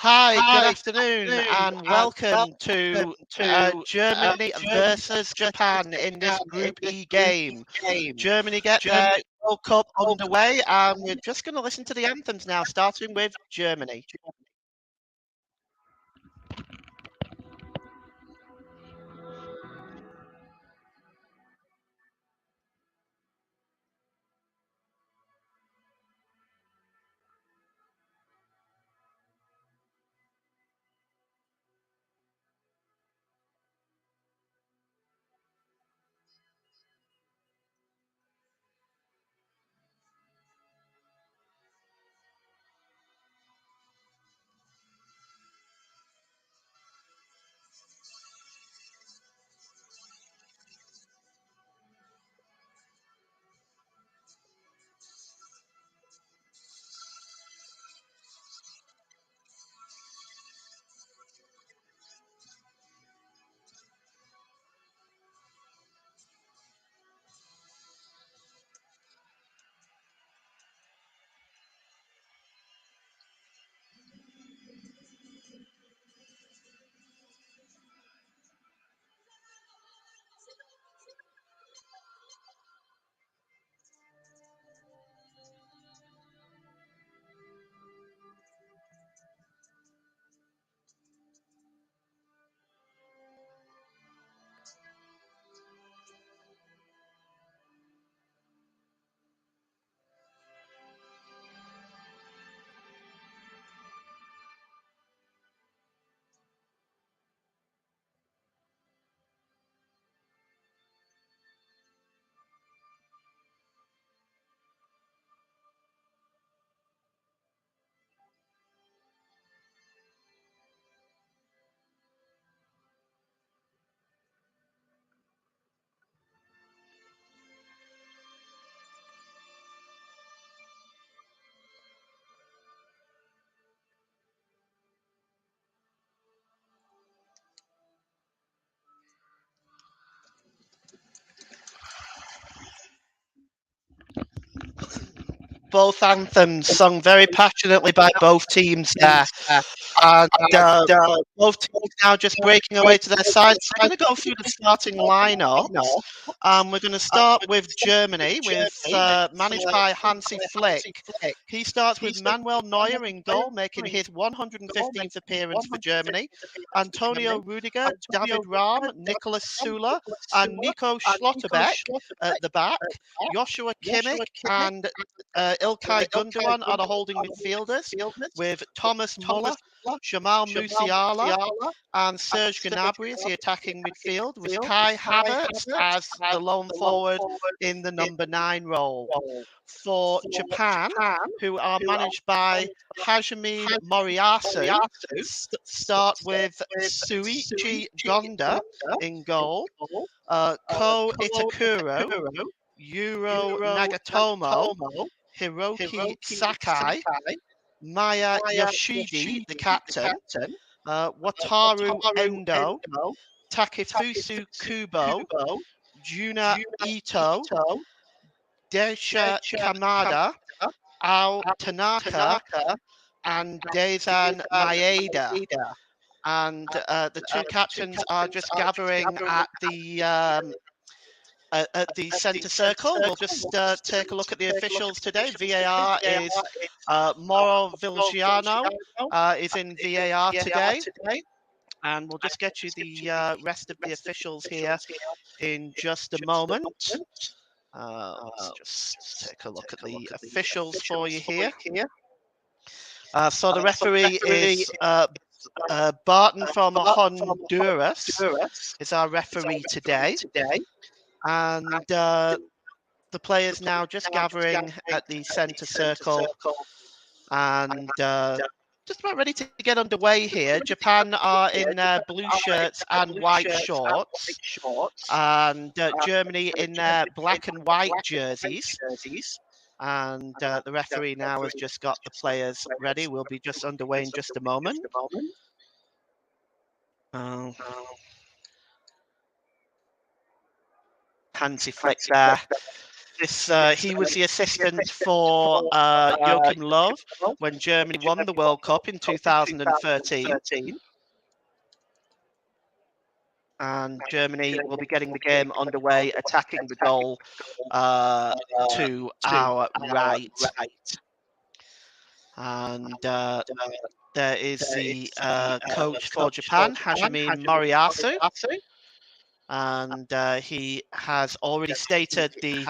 Hi, good afternoon, and welcome to Germany versus Japan in this Group E game. Germany get their World Cup underway, and we're just going to listen to the anthems now, starting with Germany. Both anthems sung very passionately by both teams there. And both teams now just breaking away to their sides. We're going to go through the starting lineups. We're going to start with Germany, managed by Hansi Flick. He starts with Manuel Neuer in goal, making his 115th appearance for Germany. Antonio Rudiger, David Rahm, Nicolas Süle, and Nico Schlotterbeck at the back. Joshua Kimmich and Ilkay Gundogan are the holding midfielders, with Thomas Muller, Jamal Musiala, and Serge Gnabry as the attacking midfield, with Kai Havertz as the lone forward in the number 9 role. For Japan, who are managed by Hajime Moriyasu, start with Suichi Gonda in goal, Ko Itakuro, Yuro Nagatomo, Hiroki Sakai, Maya Yoshidi, the captain, Wataru Endo, Takefusu Kubo, Juna Ito, Desha Kamada, Ao Tanaka, and Deizan Maeda. And the two captains are just gathering at the centre circle. We'll just take a look at the officials today. VAR is Moro Vilgiano is in VAR today. And we'll just get you the rest of the officials here in just a moment. Let's just take a look at the officials for you here. So the referee is Barton from Honduras is our referee today. And the players now just gathering at the centre circle and just about ready to get underway here. Japan are in their blue shirts and white shorts, and Germany in their black and white jerseys. And the referee now has just got the players ready. We'll be just underway in just a moment. Hansi Flick there He was the assistant for Joachim Löw when Germany won the World Cup in 2013. And Germany will be getting the game underway, attacking the goal to our right. And there is the coach for Japan, Hajime Moriyasu. And he has already stated the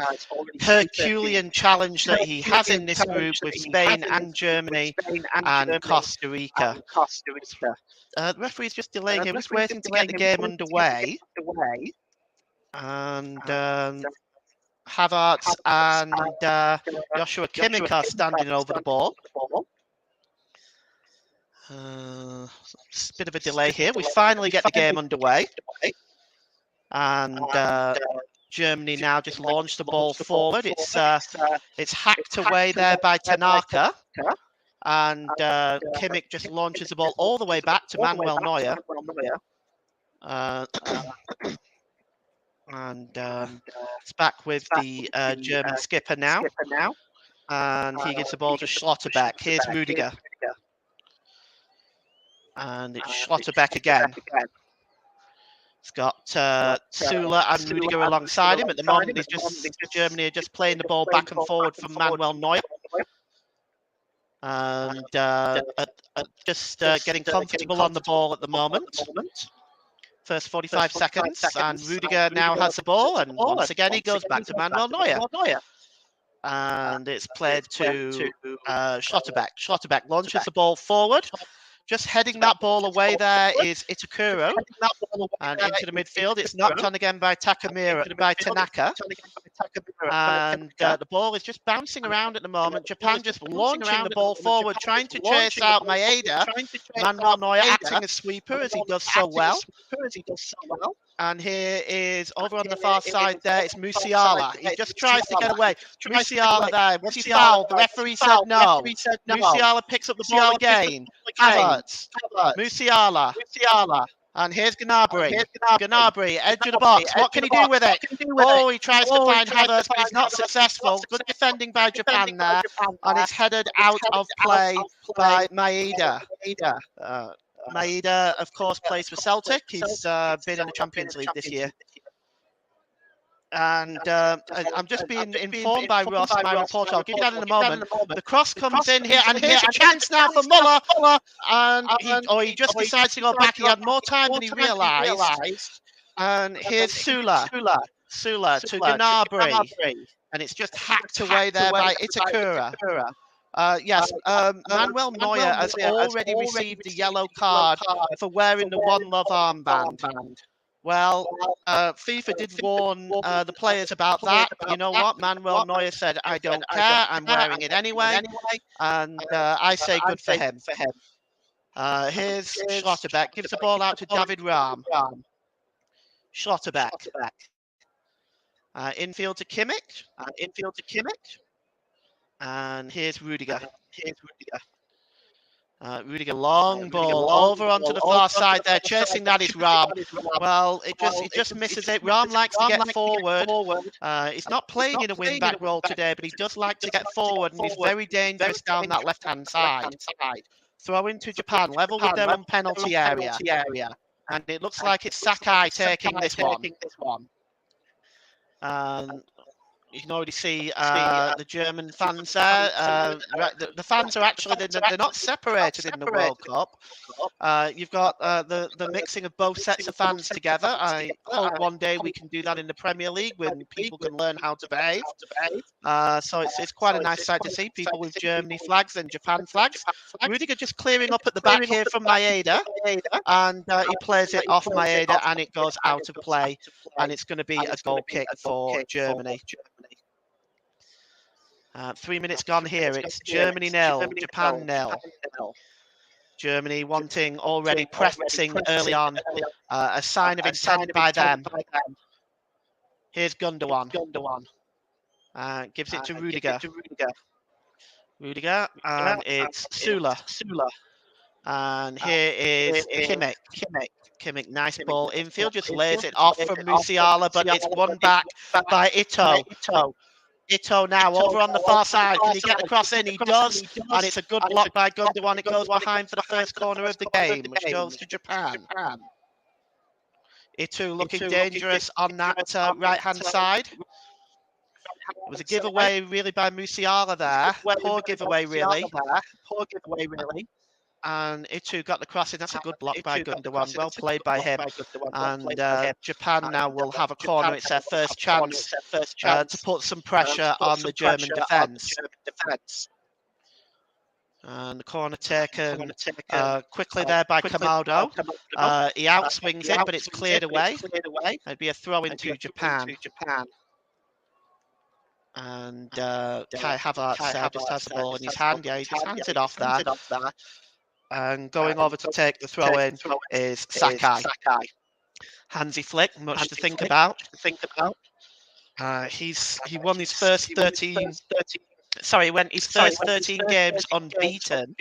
Herculean challenge that he has in this group with Spain and Germany and Costa Rica. The referee's just delaying here, just waiting to get the game underway. And Havertz and Joshua Kimmich are standing over the ball. It's a bit of a delay here. We finally get the game underway. And Germany now just launched the ball forward. It's hacked away there by Tanaka. And Kimmich just launches the ball all the way back to Manuel Neuer. And it's back with the German skipper now. And he gives the ball to Schlotterbeck. Here's Rudiger. And it's Schlotterbeck again. It's got Süle and Rudiger alongside him. At the moment, Germany are just playing the ball back and forward from Manuel Neuer. And just getting comfortable on the ball at the moment. First 45 seconds, and Rudiger now has the ball, and once again he goes back to Manuel Neuer. And it's played to Schlotterbeck. Schlotterbeck launches the ball forward. Just heading that ball away there is Itakura, and into the midfield. It's knocked on again by Tanaka. And the ball is just bouncing around at the moment. Japan just launching the ball forward, trying to chase out Maeda. Manuel Neuer acting as sweeper as he does so well. And here is, over on the far side there, it's Musiala. He just tries to get away. Musiala there. Was he fouled? The referee said no. Musiala picks up the ball again. Havertz. Musiala. And here's Gnabry. Gnabry, edge of the box. What can he do with it? Oh, he tries to find Havertz, but he's not successful. Good defending by Japan there. And it's headed out of play by Maeda. Maeda, of course, plays for Celtic. He's been in the Champions League this year. And I'm just being informed by Ross, my reporter. I'll give you that in a moment. The cross comes in here, and here's a chance now for Muller. And he just decides to go back. He had more time than he realised. And here's Süle. Süle to Gnabry. And it's just hacked away there by Itakura. Yes, Manuel Neuer has already received a yellow card for wearing the One Love armband. Well, FIFA did warn the players about that. You know what? Manuel Neuer said, I don't care. I'm wearing it anyway. And I say good for him. Here's Schlotterbeck. Gives the ball out to David Rahm. Schlotterbeck. Infield to Kimmich. And here's Rudiger. Rudiger, long ball over onto the far side there, chasing that is Rahm. Well, it just misses it. Rahm likes to get forward. He's not playing in a wing-back role today, but he does like to get forward, and he's very dangerous down that left-hand side. Throw into Japan, level with their own penalty area. And it looks like it's Sakai taking this one. You can already see the German fans there. The fans are actually, they're not separated in the World Cup. You've got the mixing of both sets of fans together. I hope one day we can do that in the Premier League when people can learn how to behave. So it's quite a nice sight to see people with Germany flags and Japan flags. Rudiger just clearing up at the back here from Maeda. And he plays it off Maeda and it goes out of play. And it's going to be a goal kick for Germany. 3 minutes gone here. It's Germany 0, Japan 0. Germany wanting, already pressing early on, a sign of intent by them. Here's Gundogan. Gives it to Rudiger. And it's Süle. And here is Kimmich. Kimmich, nice ball infield, just lays it off from Musiala, but it's won back by Ito. Ito now over on the far side. Can he get the cross in? He does. And it's a good block by Gundogan. It goes behind for the first corner of the game, which goes to Japan. Ito looking dangerous on that right-hand side. It was a giveaway really by Musiala there. Poor giveaway really. And Itu got the crossing. That's a good block by Gundogan. Well played by him. And Japan now will have a corner. It's their first chance to put some pressure on the German defence. And the corner taken quickly there by Kamado. He outswings it, but it's cleared away. It'd be a throw into Japan. And Kai Havertz just has the ball in his hand. Yeah, he just hands it off there. And going over to take the throw in is Sakai. Handsy flick, much to think about. He won his first 13. Sorry, he went his first 13 games unbeaten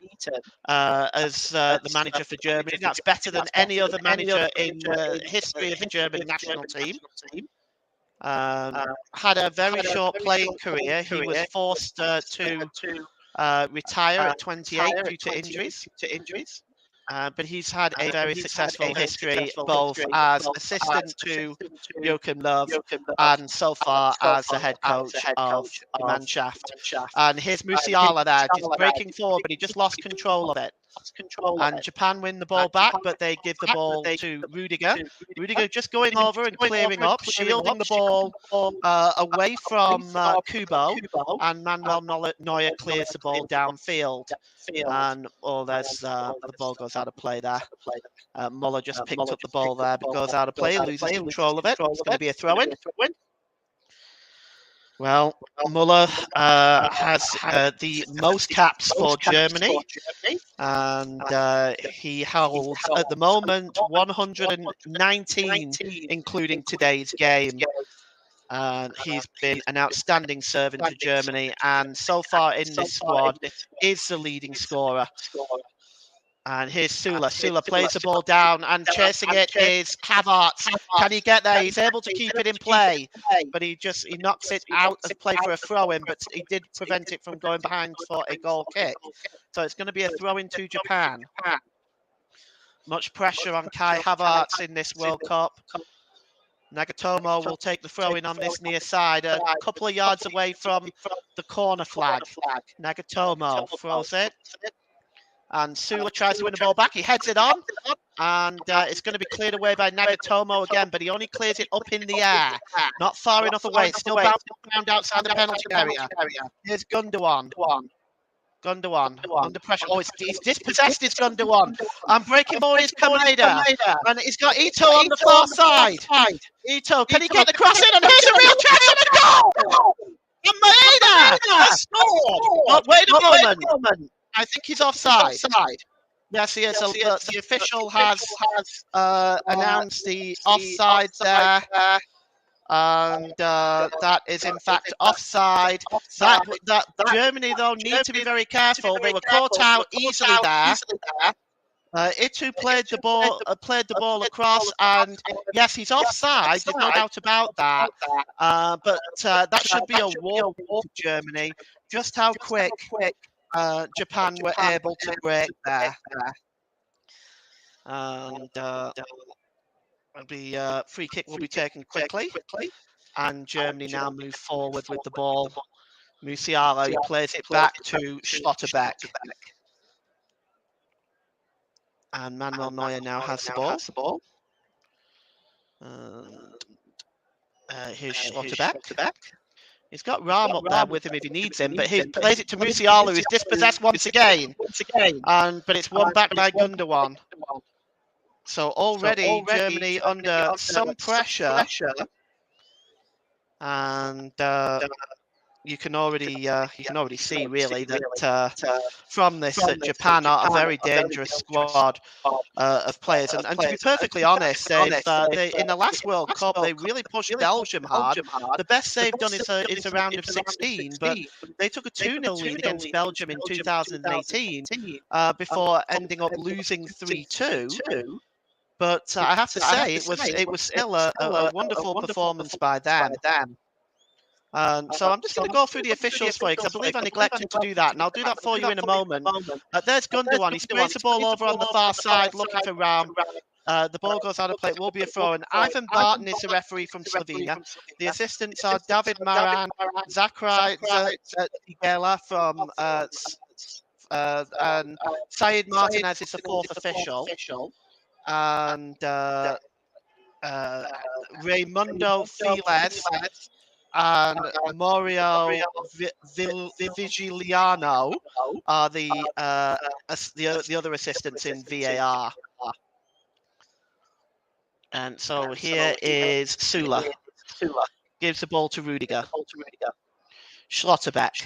as the manager for Germany. That's better than any other manager in the history of the German national team. Had a very short playing career. He was forced to retire at 28 due to injuries. But he's had a very successful history, both as assistant to Joachim Löw and so far as the head coach of the Mannschaft. And here's Musiala there, just breaking forward, but he just lost control of it. And Japan win the ball back, but they give the ball to Rudiger. Rudiger just going over and clearing up, shielding the ball away from Kubo, and Manuel Neuer clears the ball downfield. And there's the ball goes out of play there. Muller just picked up the ball there, but goes out of play, loses control of it. It's going to be a throw-in. Well, Muller has the most caps for Germany, and he holds at the moment 119, including today's game. He's been an outstanding servant to Germany, and so far in this squad is the leading scorer. And here's Sula. Sula plays the ball down, and chasing it is Havertz. Can he get there? He's able to keep it in play, but he knocks it out of play for a throw-in, but he did prevent it from going behind for a goal kick. So it's going to be a throw-in to Japan. Much pressure on Kai Havertz in this World Cup. Nagatomo will take the throw-in on this near side, a couple of yards away from the corner flag. Nagatomo throws it. And Sula tries to win the ball back. He heads it on. And it's going to be cleared away by Nagatomo again, but he only clears it up in the air. Not far enough away. It's still bouncing around outside the penalty area. Here's Gundogan. Gundogan under pressure. Oh, he's dispossessed. It's Gundogan. And breaking forward is Kamada. And he's got Ito on the far side. Ito, can he get the cross in? And here's a real chance and a goal! And Maeda has scored! Oh, wait a moment. I think he's offside. Yes, he is. The official has announced the offside there. And that is in fact offside. That Germany though need to be very careful. They were caught out easily there. Itu played the ball across, and yes, he's offside. There's no doubt about that. But that should be a warning to Germany. Just how quick Japan were able to break there. And the free kick will be taken quickly, and Germany now move forward with the ball. Musiala plays it back to Schlotterbeck, and Manuel Neuer now has the ball. Here's Schlotterbeck. He's got Ram up there with him if he needs him, but he plays it to Musiala, who's dispossessed once again. But it's won back by Gundogan. So already Germany under some pressure, and you can already see really that from this that Japan are a very dangerous squad of players. And to be perfectly honest, they in the last World Cup they really pushed Belgium hard. The best they've done is a round of 16, but they took a 2-0 lead against Belgium in 2018 before ending up losing 3-2. But I have to say, it was still a wonderful performance by them. So I'm just going to go through the officials for you because I believe I neglected to do that, and I'll do that for you in a moment. There's Gundogan. He sprays the ball over on the far side looking for Ram. The ball goes out of play. It will be a throw. And Ivan Barton is the referee from Slovenia. The assistants are David Maran, Zachary Zigela from and Said Martinez is the fourth official. And Raimundo Files and Mario Vigiliano are the other assistants in VAR. And so here is Sula. Gives the ball to Rudiger. Schlotterbeck.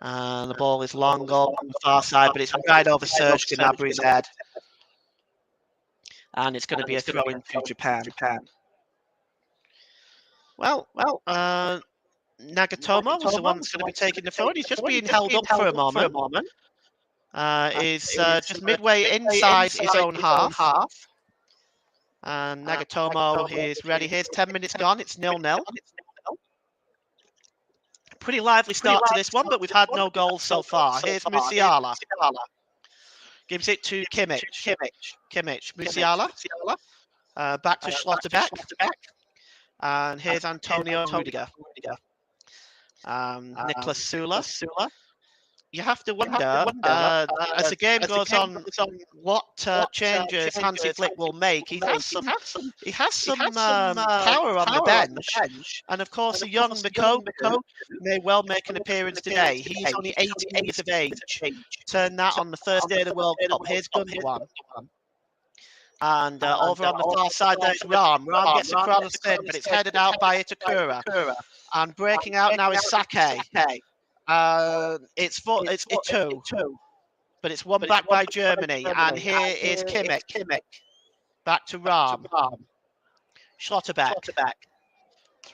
And the ball is long on the far side, but it's right over Serge Gnabry's head. And it's going to be a throw into Japan. Well, Nagatomo was the one that's going to be taking the throw. He's just being held up for a moment. Is just midway inside his own half. And Nagatomo is ready. Here's 10 minutes gone. It's 0-0. Pretty lively start to this one, but we've had no goals so far. Here's Musiala. Gives it to Kimmich. Musiala. Back to Schlotterbeck. And here's Antonio Rudiger. Nicolas Sula. You have to wonder, as the game goes on, what changes Hansi Flick will make. He has some power on the bench, and of course, the young Mako may well make an appearance today. He's only 18 years of age. Turned that on the first day of the World Cup. Here's Gundogan. And over on the far side, there's Ram. Ram gets a cross spin, but it's headed out by Itakura. And breaking out now is Sake. It's two, but it's one back by Germany. And here is Kimmich. Back to Ram. Schlotterbeck.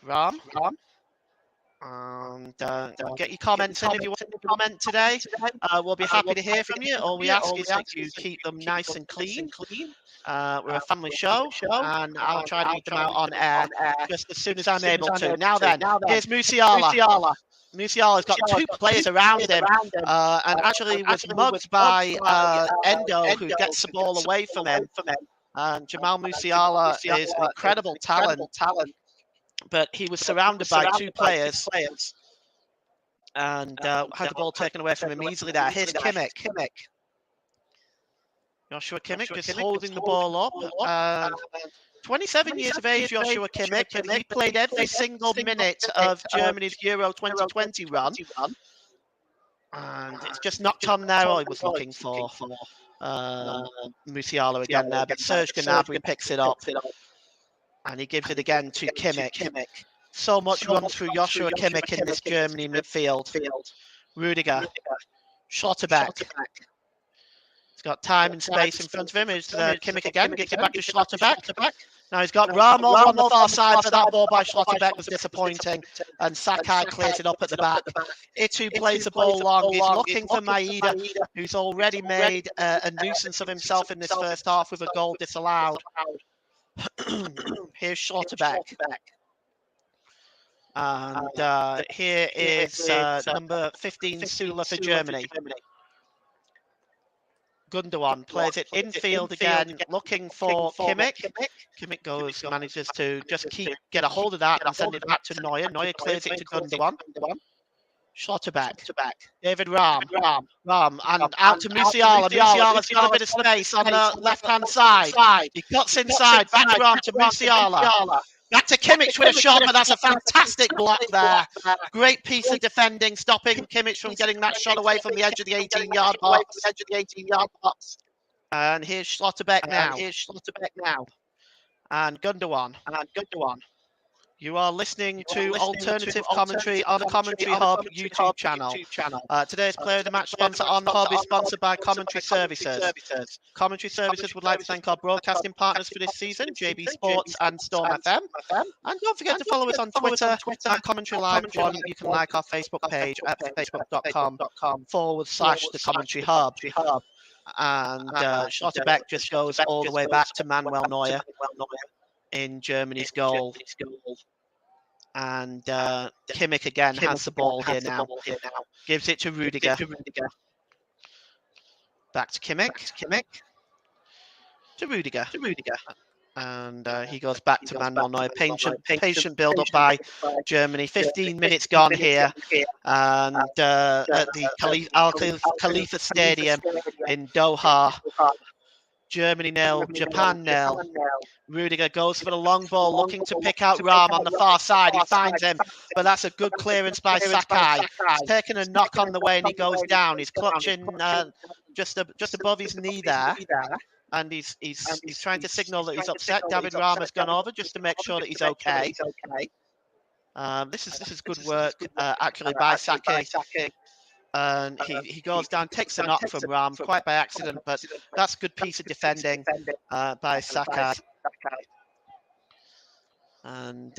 Ram. And get your comments in if you want to comment today. We'll be happy to hear from you. All we ask is that you keep them nice and clean. We're a family show, and I'll try to get them out on air just as soon as I'm able to. Now then, here's Musiala. Musiala's got two players around him, and actually was mugged by Endo, who gets the ball away from him. And Jamal Musiala is an incredible talent, but he was surrounded by two players, and had the ball taken away from him easily there. Here's Kimmich. Joshua Kimmich just holding the ball up. 27 years of age, Joshua Kimmich, and he played every single minute of Germany's Euro 2020 run. And it's just not Tom Nero he was looking for. Musiala again there, but Serge Gnabry picks it up. And he gives it again to Kimmich. So much runs through Joshua Kimmich in this Germany midfield. Rudiger. Schlotterbeck. He's got time and space in front of him. It's Kimmich again. Gets it back to Schlotterbeck. Now he's got Ram over on the far side, but that ball by Schlotterbeck was disappointing. And Sakai clears it up at the back. Itu plays the ball long. He's looking for Maeda, who's already made a nuisance of himself in this first half with a goal disallowed. Here's Schlotterbeck. And here is number 15, Sula for Germany. Gundogan plays it infield again, looking for Kimmich. Kimmich manages to just get a hold of that and send it back to Neuer. Neuer clears it to Gundogan. Schlotterbeck. David Ram. And out to Musiala. Musiala's got a bit of space on the left-hand side. He cuts inside. Back to Ram to Musiala. Back to Kimmich with a shot, but that's a fantastic block there. Great piece of defending, stopping Kimmich from getting that shot away from the edge of the 18-yard box. And here's Schlotterbeck now. And Gundogan. You are listening to alternative commentary on the Commentary Hub YouTube channel. Today's Player of the Match sponsor on the Hub is sponsored by Commentary Services. Commentary Services would like to thank our broadcasting partners for this season, JB Sports and Storm FM. And don't forget to follow us on Twitter at Commentary Live 1. You can like our Facebook page at facebook.com/the Commentary Hub. And Schlotterbeck just goes all the way back to Manuel Neuer in Germany's goal. And Kimmich again has the ball here now. Gives it to Rudiger. Back to Kimmich. To Rudiger. And he goes back to Manuel Neuer. Patient build-up by Germany. 15 minutes gone here. And at the Al Khalifa Stadium in Doha. Germany 0, Japan 0. Rudiger goes for the long ball, looking to pick out Rahm on the far side. He finds him, but that's a good clearance by Sakai. He's taken a knock on the way and he goes down. He's clutching just above his knee there. And he's trying to signal that he's upset. David Rahm has gone over just to make sure that he's okay. This is good work actually by Sakai. And he goes down, takes a knock from Rahm quite by accident, but that's a good piece of defending by Sakai. And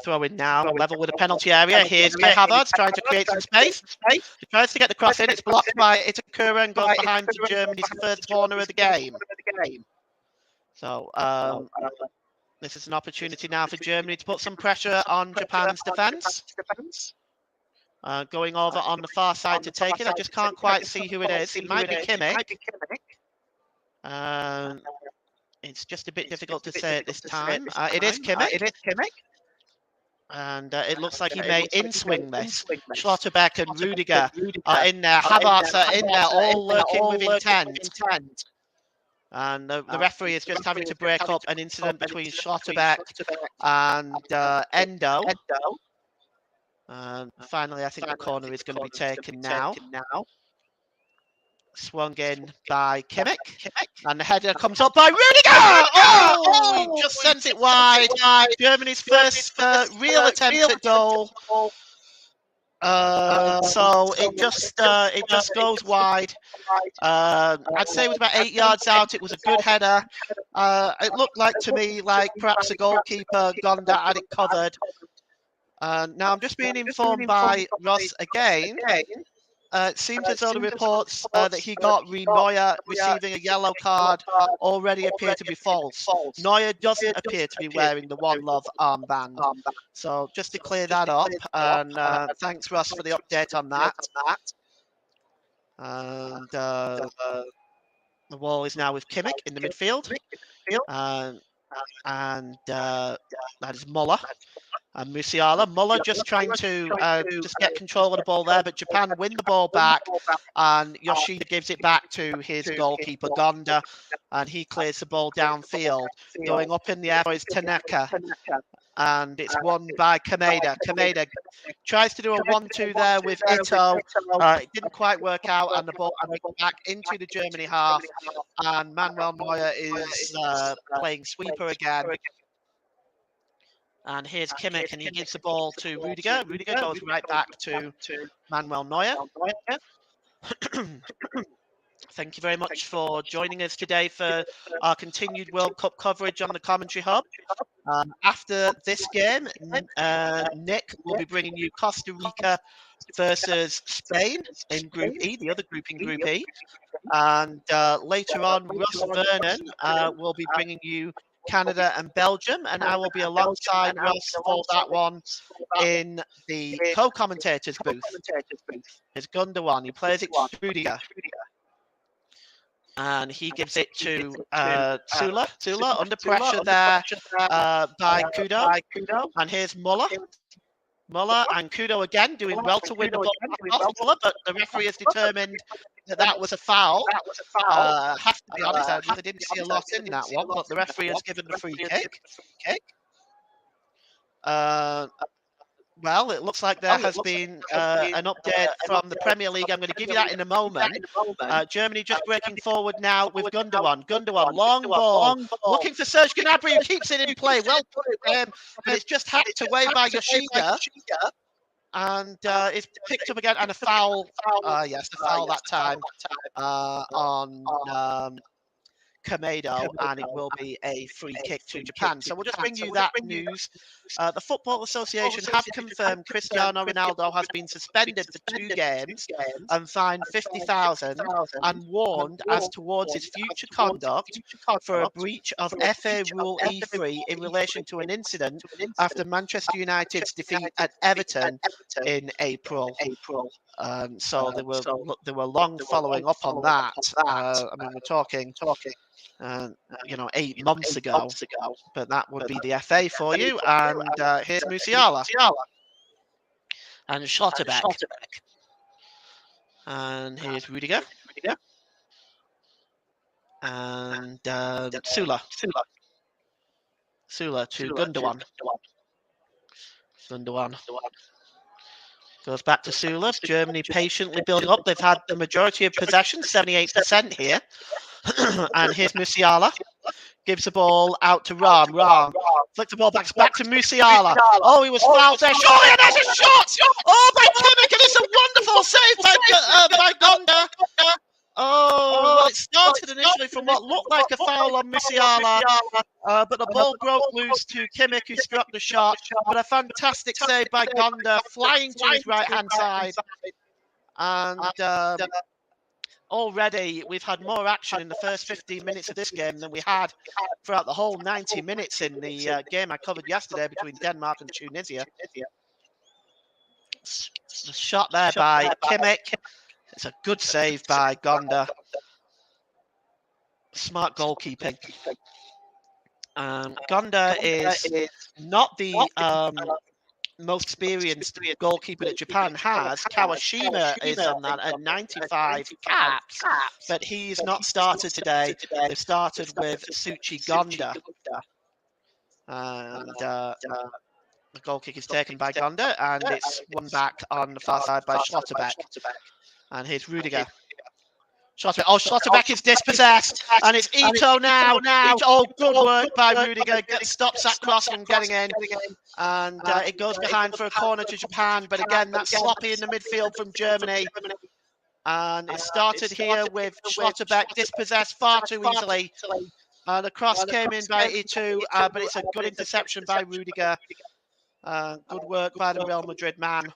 throw in now, level with a penalty area. Here's Kai Havertz trying to create some space. He tries to get the cross in. It's blocked by Itakura and goes behind to Germany's first corner of the game. So this is an opportunity now for Germany to put some pressure on Japan's defence. Going over on the far side to take it. I just can't quite see who it is. It might be Kimmich. It's just a bit difficult to say at this time. It is Kimmich. And it looks like he may in-swing this. Schlotterbeck and Rudiger are in there. Havertz are in there, all lurking with intent. And the referee is just having to break up an incident between Schlotterbeck and Endo. Finally, I think the corner is going to be taken now. Swung in by Kimmich. And the header comes up by Rudiger! Oh, he just sent it wide. Germany's first real attempt at goal. So it just goes wide. I'd say it was about 8 yards out. It was a good header. It looked like to me like perhaps the goalkeeper Gonda had it covered. Now I'm just being informed by Ross again. It seems as though the reports that he got Neuer receiving a yellow card already appear to be false. Neuer doesn't appear to be wearing the One Love armband. So just to clear that up, and thanks Ross for the update on that. And the wall is now with Kimmich in the midfield. And that is Muller. And Musiala. Muller just trying to just get control of the ball there, but Japan win the ball back, and Yoshida gives it back to his goalkeeper Gonda, and he clears the ball downfield. Going up in the air is Tanaka, and it's won by Kameda. Kameda tries to do a 1-2 there with Ito. It didn't quite work out, and the ball went back into the Germany half, and Manuel Neuer is playing sweeper again. And here's Kimmich, and he gives the ball to Rudiger. Rudiger goes right back to Manuel Neuer. Thank you very much for joining us today for our continued World Cup coverage on the Commentary Hub. After this game, Nick will be bringing you Costa Rica versus Spain in Group E, the other group in Group E. And later on, Russ Vernon will be bringing you Canada and Belgium, and I will be alongside Ross for that one in the co-commentators booth. There's Gundogan, he plays it to Rudiger. And he gives it to Sula. Sula under pressure there by Kudo. And here's Muller. Muller and Kudo again doing well to win the ball off Muller, but the referee has determined that was a foul. I have to be honest, I didn't see a lot in that one, but the referee has given the free kick. Well, it looks like there has been an update from the Premier League. I'm going to give you that in a moment. Germany just breaking forward now with Gundogan. Gundogan, long ball, looking for Serge Gnabry, who keeps it in play. Well put, but it's just hacked away by Yoshida. And it's picked up again, and a foul. Yes, a foul that time on Kamado, and it will be a free kick to Japan. So we'll just bring you that news. The Football Association have confirmed Cristiano Ronaldo has been suspended for 2 games and fined 50,000 and warned as towards his future conduct for a breach of FA Rule E3 in relation to an incident after Manchester United's defeat at Everton in April. So they were long following up on that. I mean, we're talking, 8 months ago. But that would be the FA for you. And here's Musiala and Schlotterbeck. And here's Rudiger. And Sula to Gundogan. Goes back to Sula. Germany patiently building up. They've had the majority of possession, 78% here. And here's Musiala. Gives the ball out to Ram. Flicks the ball back to Musiala. Oh, he was fouled there. Surely, and there's a shot! Oh, by Kimmich, and it's a wonderful save by Gonda. Oh, well, it started initially from what looked like a foul on Musiala, but the ball broke loose to Kimmich, who struck the shot. But a fantastic save by Gonda, flying to his right-hand side. And already we've had more action in the first 15 minutes of this game than we had throughout the whole 90 minutes in the game I covered yesterday between Denmark and Tunisia. The shot there by Kimmich. It's a good save by Gonda. Smart goalkeeping. Gonda is not the most experienced goalkeeper that Japan has. Kawashima is on that at 95 caps, but he's not started today. They've started with Suchi Gonda. And the goal kick is taken by Gonda, and it's won back on the far side by Schlotterbeck. And here's Rudiger. Schlotterbeck is dispossessed, and it's Ito now. Oh, good work by Rudiger. Stops that cross from getting in, and it goes behind for a corner to Japan. But again, that's sloppy in the midfield from Germany. And it started here with Schlotterbeck dispossessed far too easily. The cross came in by Ito, but it's a good interception by Rudiger. Good work by the Real Madrid man.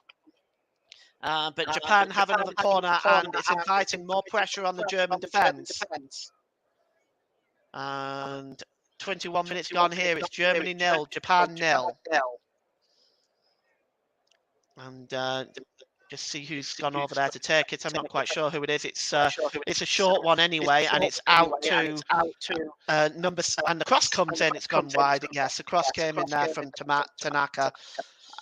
But Japan have another corner, and it's inviting more pressure on the German defence. And 21 minutes gone here. It's Germany 0, Japan 0. And just see who's gone over there to take it. I'm not quite sure who it is. It's a short one anyway, and it's out to numbers. And the cross comes in. It's gone wide. Yes, the cross came in there from Tanaka,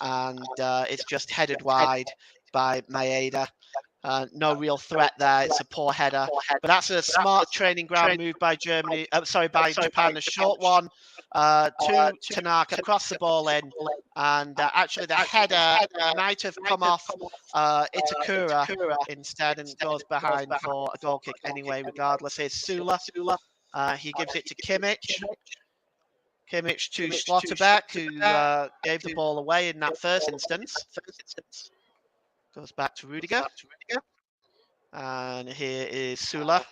and it's just headed wide by Maeda. No real threat there. It's a poor header, but that's a smart training ground move by Germany. By Japan. A short one to Tanaka, across the ball in, and actually the header might have come off Itakura instead, and goes behind for a goal kick anyway. Regardless, here's Sula. He gives it to Kimmich. Kimmich to Schlotterbeck, who gave the ball away in that first instance. Goes back to Rudiger. And here is Sula.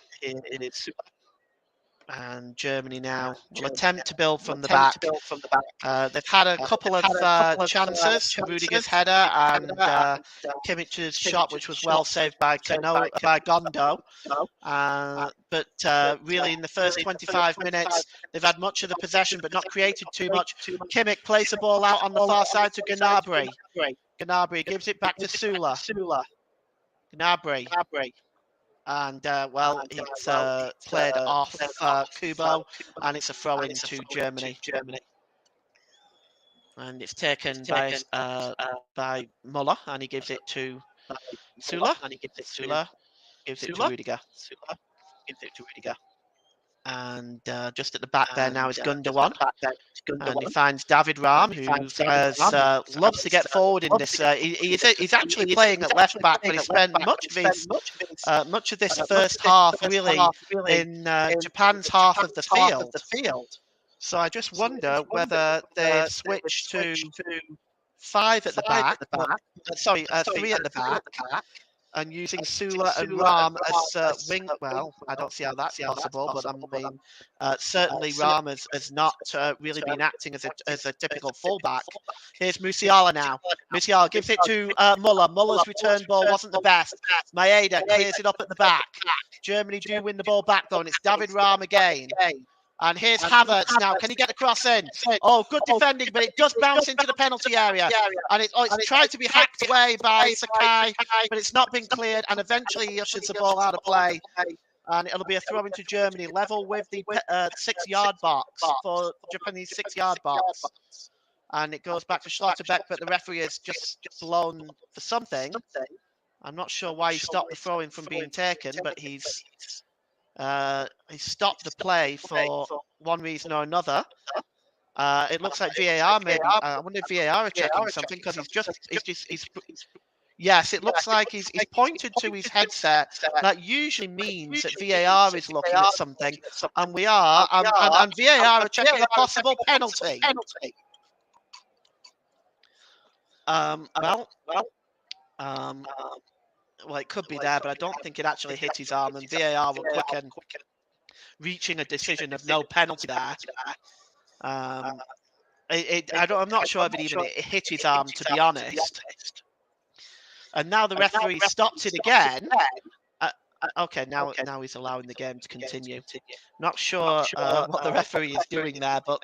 And Germany now will attempt to build from the back. They've had a couple of chances. Rudiger's header and Kimmich's shot, which was well saved by Gondo. But really, in the first 25 minutes, they've had much of the possession, but not created too much. Kimmich plays the ball out on the far side to Gnabry. Gnabry gives it back to Sula. Gnabry. And, it's played off Kubo, and it's a throw-in to Germany. And it's taken by Muller, and he gives it to Sula. Sula gives it to Rudiger. And just at the back there now is Gundogan. And he finds David Rahm, who loves to get forward in this. He's actually playing at left back, but he spent much of this first half really in Japan's half of the field. So I just wonder whether they've switched to 5 at the back. 3 at the back. and using Sula and Ram as wing. Well, I don't see how that's possible, but I mean, certainly Ram has not really been acting as a typical fullback. Here's Musiala now. Musiala gives it to Muller. Muller's return ball wasn't the best. Maeda clears it up at the back. Germany do win the ball back though, and it's David Ram again. And here's Havertz now. Can he get the cross in? Oh, good defending, but it does bounce into the penalty area. And it's tried to be hacked away by Sakai, but it's not been cleared. And eventually he ushers the ball out of play. And it'll be a throw into Germany, level with the 6-yard box for Japanese 6-yard box. And it goes back to Schlotterbeck, but the referee has just blown for something. I'm not sure why he stopped the throw-in from being taken, but he stopped the play for one reason or another. It looks like VAR maybe. I wonder if VAR are checking something because he's yes, it looks like he's pointed to his headset. That usually means that VAR is looking at something, and we are, and VAR are checking a possible penalty. Well, it could be there, but I don't think it actually hit his arm, and VAR were quick in reaching a decision of no penalty there. I'm not sure if it even hit his arm, to be honest. And now the referee stopped it again. Okay, now he's allowing the game to continue. Not sure what the referee is doing there, but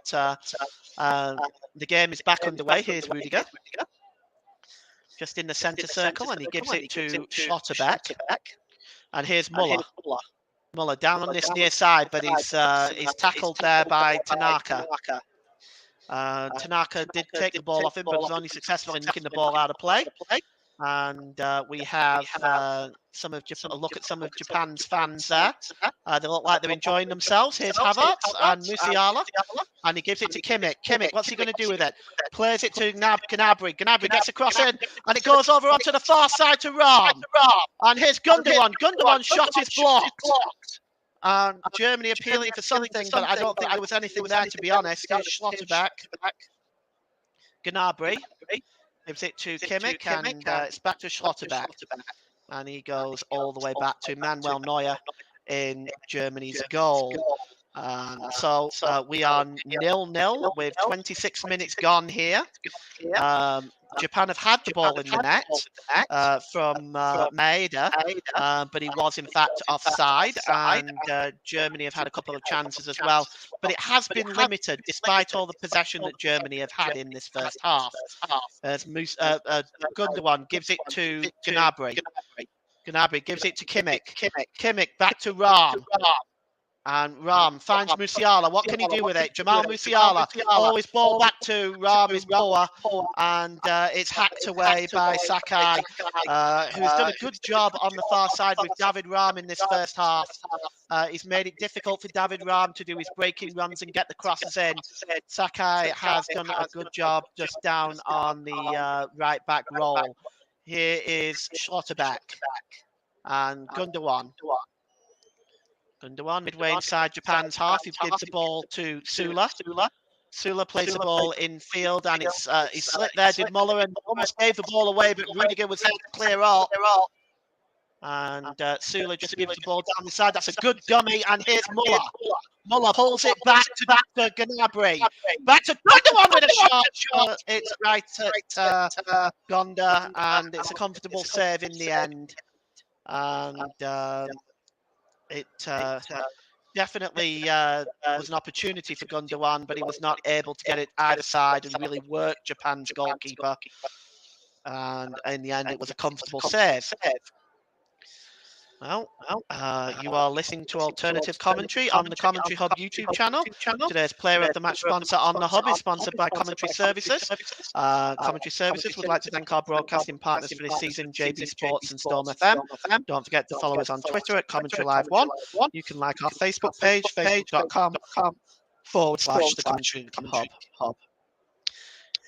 the game is back underway. Here's Rudiger, just in the centre circle, and he gives it to Schlotterbeck. And here's Muller. Muller down on this near side, but he's tackled there by Tanaka. Tanaka did take the ball off him, but was only successful in knocking the ball out of play. And we have a look at some of Japan's fans there. They look like they're enjoying themselves. Here's Havertz and Musiala, and he gives it to Kimmich. Kimmich, what's he going to do with it? Plays it to Gnabry. Gnabry gets across in, and it goes over onto the far side to Ram. And here's Gundogan. Gundogan's shot is blocked. And Germany appealing for something, but I don't think there was anything there, to be honest. Here's Schlotterbeck. Gnabry gives it to Kimmich, and it's back to Schlotterbeck. And he goes all the way back to Manuel Neuer in Germany's goal. So we are 0-0 with 26 minutes gone here. Japan have had the ball in the net from Maeda, but he was in fact offside, and Germany have had a couple of chances as well. But it has been limited despite all the possession that Germany have had in this first half. As Gundogan gives it to Gnabry. Gnabry gives it to Kimmich. Kimmich back to Ram. And Ram finds Musiala. What can he do with it? Jamal Musiala. Always ball back to Ram is poor. And it's hacked away by Sakai, who's done a good job on the far side with David Ram in this first half. He's made it difficult for David Ram to do his breaking runs and get the crosses in. Sakai has done a good job just down on the right back role. Here is Schlotterbeck and Gundogan. Gundogan midway inside Japan's half. He gives the ball to Sula. Sula plays the ball in field, and it's he slipped there, did Muller, and almost gave the ball away, but Rudiger was able to clear up. And Sula just gives the ball down the side. That's a good dummy, and here's Muller. Muller pulls it back to Gnabry. Back to Gundogan with a shot. It's right at Gonda, and it's a comfortable save in the end. And it definitely was an opportunity for Gundogan, but he was not able to get it either side and really work Japan's goalkeeper. And in the end, it was a comfortable save. Well, you are listening to alternative commentary on the Commentary Hub YouTube channel. Today's Player of the Match sponsor on the Hub is sponsored by Commentary Services. Commentary Services would like to thank our broadcasting partners for this season, JB Sports and Storm FM. Don't forget to follow us on Twitter at Commentary Live 1. You can like our Facebook page, facebook.com/the Commentary Hub.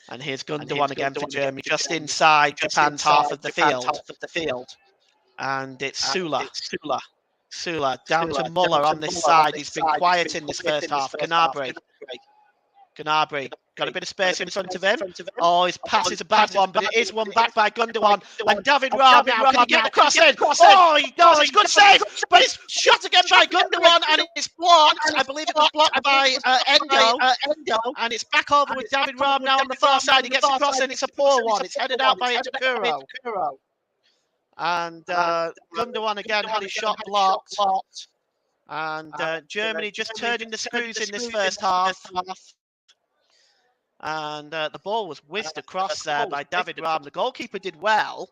And here's Gundogan again for Germany, just inside Japan's half of the field. And it's Sula down to Muller on this side. He's been quiet in this first half. Gnabry got a bit of space in front of him. Oh, his pass is a bad one, but it is won back by Gundogan. And David Rahm now, can he get the cross in? Oh, he does, it's a good save, but it's shot again by Gundogan, and it's blocked. I believe it was blocked by Endo, and it's back over with David Rahm now on the far side. He gets a cross in, it's a poor one. It's headed out by Itakuro. And Gundogan again had his shot blocked. And Germany just turning the screws in this first half. And the ball was whizzed across there by David Rahm. The goalkeeper did well.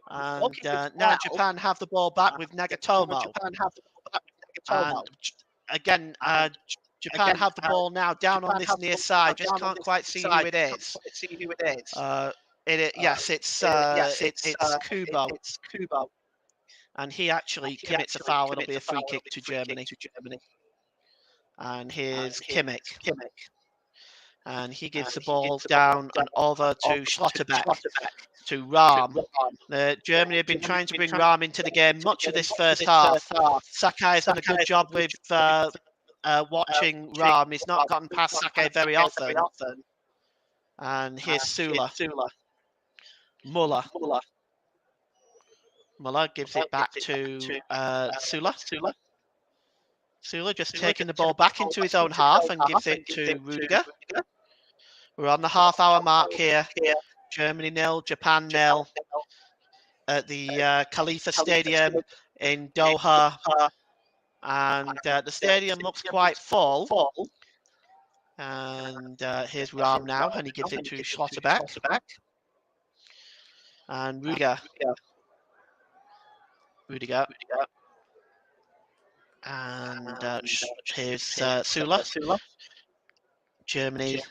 And now Japan have the ball back with Nagatomo. And again, Japan have the ball now down on this near side. Just can't quite see who it is. Yes, it's Kubo. And he actually commits a foul. It'll be a free kick to Germany. And here's Kimmich. And he gives the ball down and over to Schlotterbeck, to Rahm. Germany have been trying to bring Rahm into the game much of this first half. Sakai has done a good job with watching Rahm. He's not gotten past Sakai very often. And here's Sula. Muller gives it back to Sula. Sula just taking the ball back into his own half and gives it to Rudiger. We're on the half-hour mark here. Germany 0, Japan 0 at the Khalifa Stadium in Doha. And the stadium looks quite full. And here's Rahm now, and he gives it to Schlotterbeck. And Rudiger. And here's Sula. Germany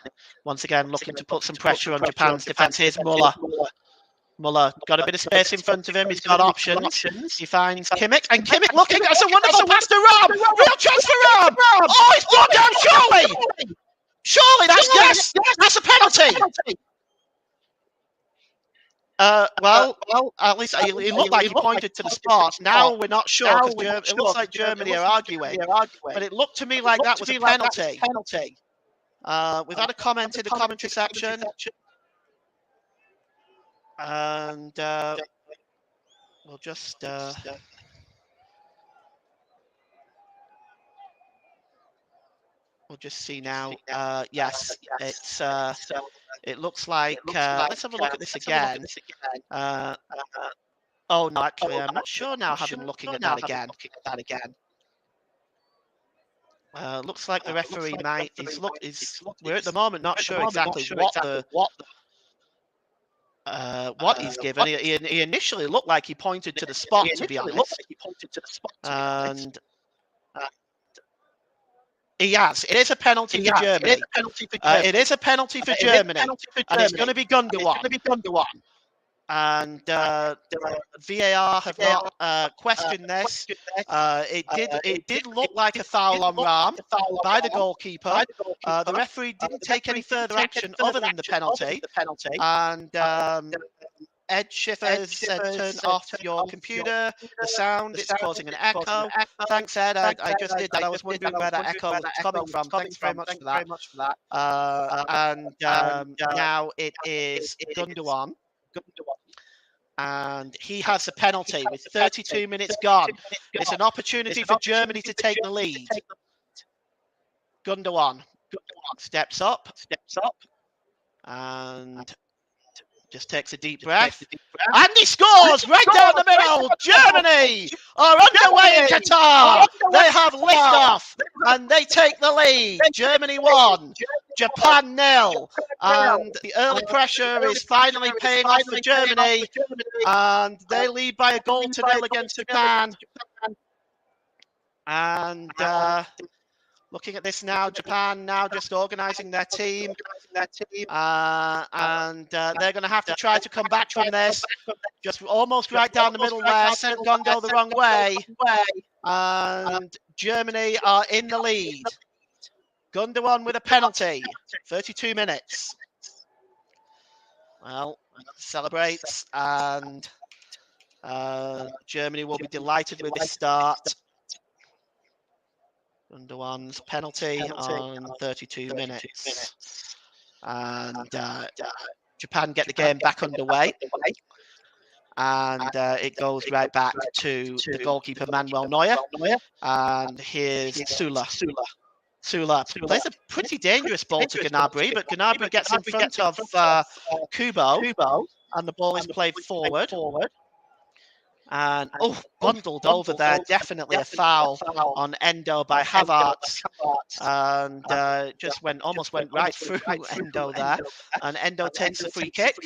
once again looking to put some pressure on Japan's defence. Here's Muller. Got a bit of space in front of him. He's got options. He finds Kimmich, and Kimmich looking. That's a wonderful pass to Rahm. Real chance for Rahm. Oh, it's blocked out. Surely that's a penalty. Well, at least he looked like he pointed to the spot. Now we're not sure because it looks like Germany are arguing. But it looked to me like that was a penalty. We've had a comment in the commentary section. And we'll just... we'll just see now. Yes, it's... it looks like... let's have a look at this again. Oh, no, actually, I'm not sure now, looking at that again. Looks like the referee might... we're at the moment not sure exactly what he's given. He initially looked like he pointed to the spot, to be honest. And... he has. It is a penalty for Germany. It is a penalty for Germany. And it's going to be Gundogan. And VAR have not questioned this. It did look like a foul on Rahm by the goalkeeper. The referee didn't take any further action other than the penalty. And Ed Schiffer said, turn off your computer, the sound, it's causing an echo. Thanks, Ed. I just did that. I was wondering where that echo was coming from. Thanks very much for that. And now it is Gundogan. And he has a penalty with 32 minutes gone. It's an opportunity for Germany to take the lead. Gundogan steps up. And just takes a deep breath. And he scores right down the middle. Germany are underway in Qatar. They have liftoff and they take the lead. Germany 1, Japan 0. And the early pressure is finally paying off for Germany. And they lead by a goal to 0 against Japan. And looking at this now, Japan now just organising their team. And they're going to have to try to come back from this. Just almost right down the middle there, sent Gondo the wrong way. And Germany are in the lead. Gundogan with a penalty, 32 minutes. Well, celebrates, and Germany will be delighted with this start. Gundogan's penalty on 32 minutes. and Japan get the game back underway. And it goes right back to the goalkeeper Manuel Neuer. And here's Sula. Sula plays a pretty dangerous ball to Gnabry, but Gnabry gets in front of Kubo, and the ball is played forward. And bundled over there, definitely a foul on Endo by Havertz, and just almost went right through Endo there. And Endo takes a free kick,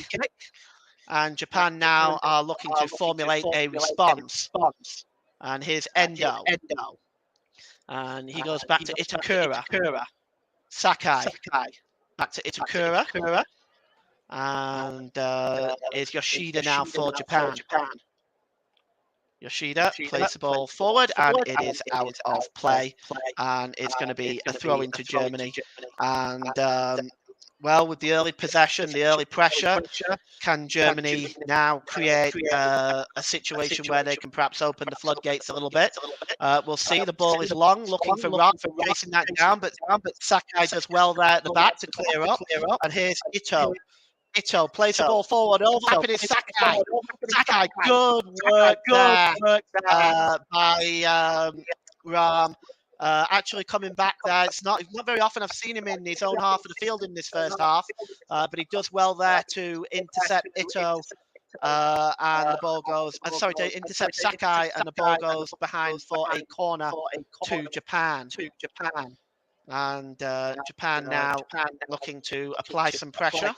and Japan now are looking to formulate a response. And here's Endo, and he goes back to Itakura. Sakai back to Itakura, and is Yoshida now for Japan. Yoshida plays the ball forward, and it is out of play, and it's going to be a throw into Germany. And well, with the early possession, the early pressure, can Germany now create a situation where they can perhaps open the floodgates a little bit? We'll see. The ball is long, looking for Rock, chasing that down, but Sakai does well there at the back to clear up. And here's Ito. Ito plays the ball forward, overlapping is Sakai. Sakai, good work there by Ram. Actually coming back there. It's not very often I've seen him in his own half of the field in this first half, but he does well there to intercept Ito, and the ball goes. To intercept Sakai, and the ball goes behind for a corner to Japan. And Japan now looking to apply some pressure,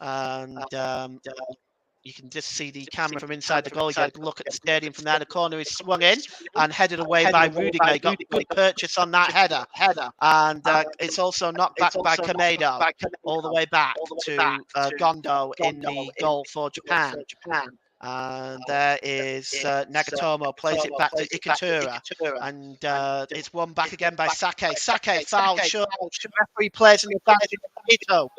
and you can just see the camera from inside the goal. You get a look at the stadium from there. The corner is swung in and headed away by Rudiger. He got good purchase on that header. And it's also knocked back by Kamado all the way back to Gondo in the goal for Japan. And there is Nagatomo, plays it back to Ikatura, and it's won back again by Sake. Sake foul, sure. Referee plays in the back. Ito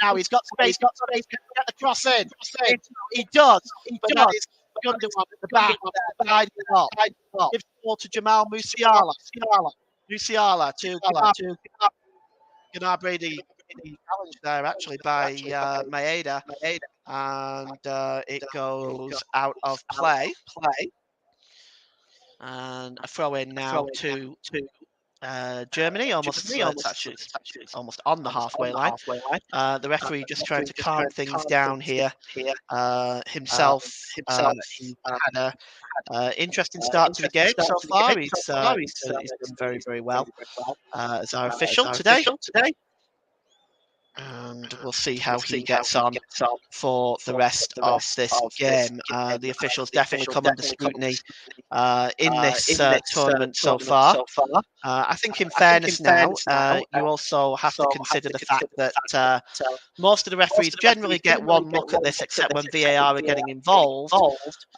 now, he's got space, to get the cross in. He does, but that is Gundogan at the back, side top. Gives the ball to Jamal Musiala. Musiala to Gnabry, the challenge there actually by Maeda, and it goes out of play. And a throw in now to Germany, almost almost on the halfway line. The referee just trying to calm things down here. Himself, he had an interesting start to the game so far. He's done very, very well as our official today. And we'll see how he gets on for the rest of this game. The officials definitely come under scrutiny in this tournament so far. I think in fairness now, you also have to consider the fact that most of the referees generally get one look at this, except when VAR are getting involved.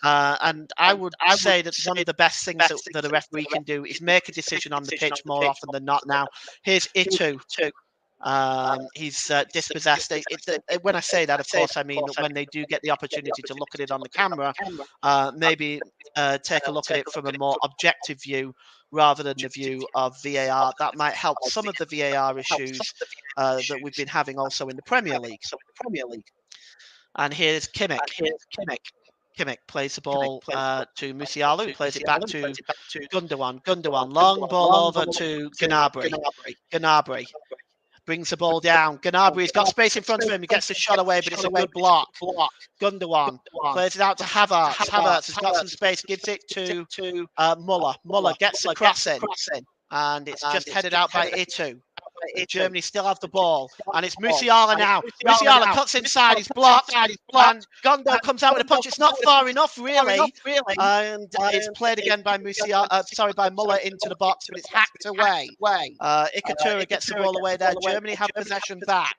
And I would say that one of the best things that a referee can do is make a decision on the pitch more often than not now. Here's Itu. He's dispossessed. When I say that, of course, I mean when they do get the opportunity to look at it on the camera, maybe take a look at it from a more objective view rather than the view of VAR. That might help some of the VAR issues that we've been having also in the Premier League. And here's Kimmich. Kimmich plays the ball to Musiala, who plays it back to Gundogan. Gundogan, long ball over to Gnabry. Gnabry brings the ball down. Gnabry's got space in front of him. He gets the shot away, but it's a good block. Gundogan plays it out to Havertz. Havertz has got some space, gives it to Muller. Muller gets the cross in, and it's just headed out by Itu. Germany still have the ball, and it's Musiala now. Musiala cuts inside, he's blocked, and Gondo comes out with a punch. It's not far enough, really, and it's played again by by Muller into the box, but it's hacked away. Ikatura gets the ball away there. Germany have possession back.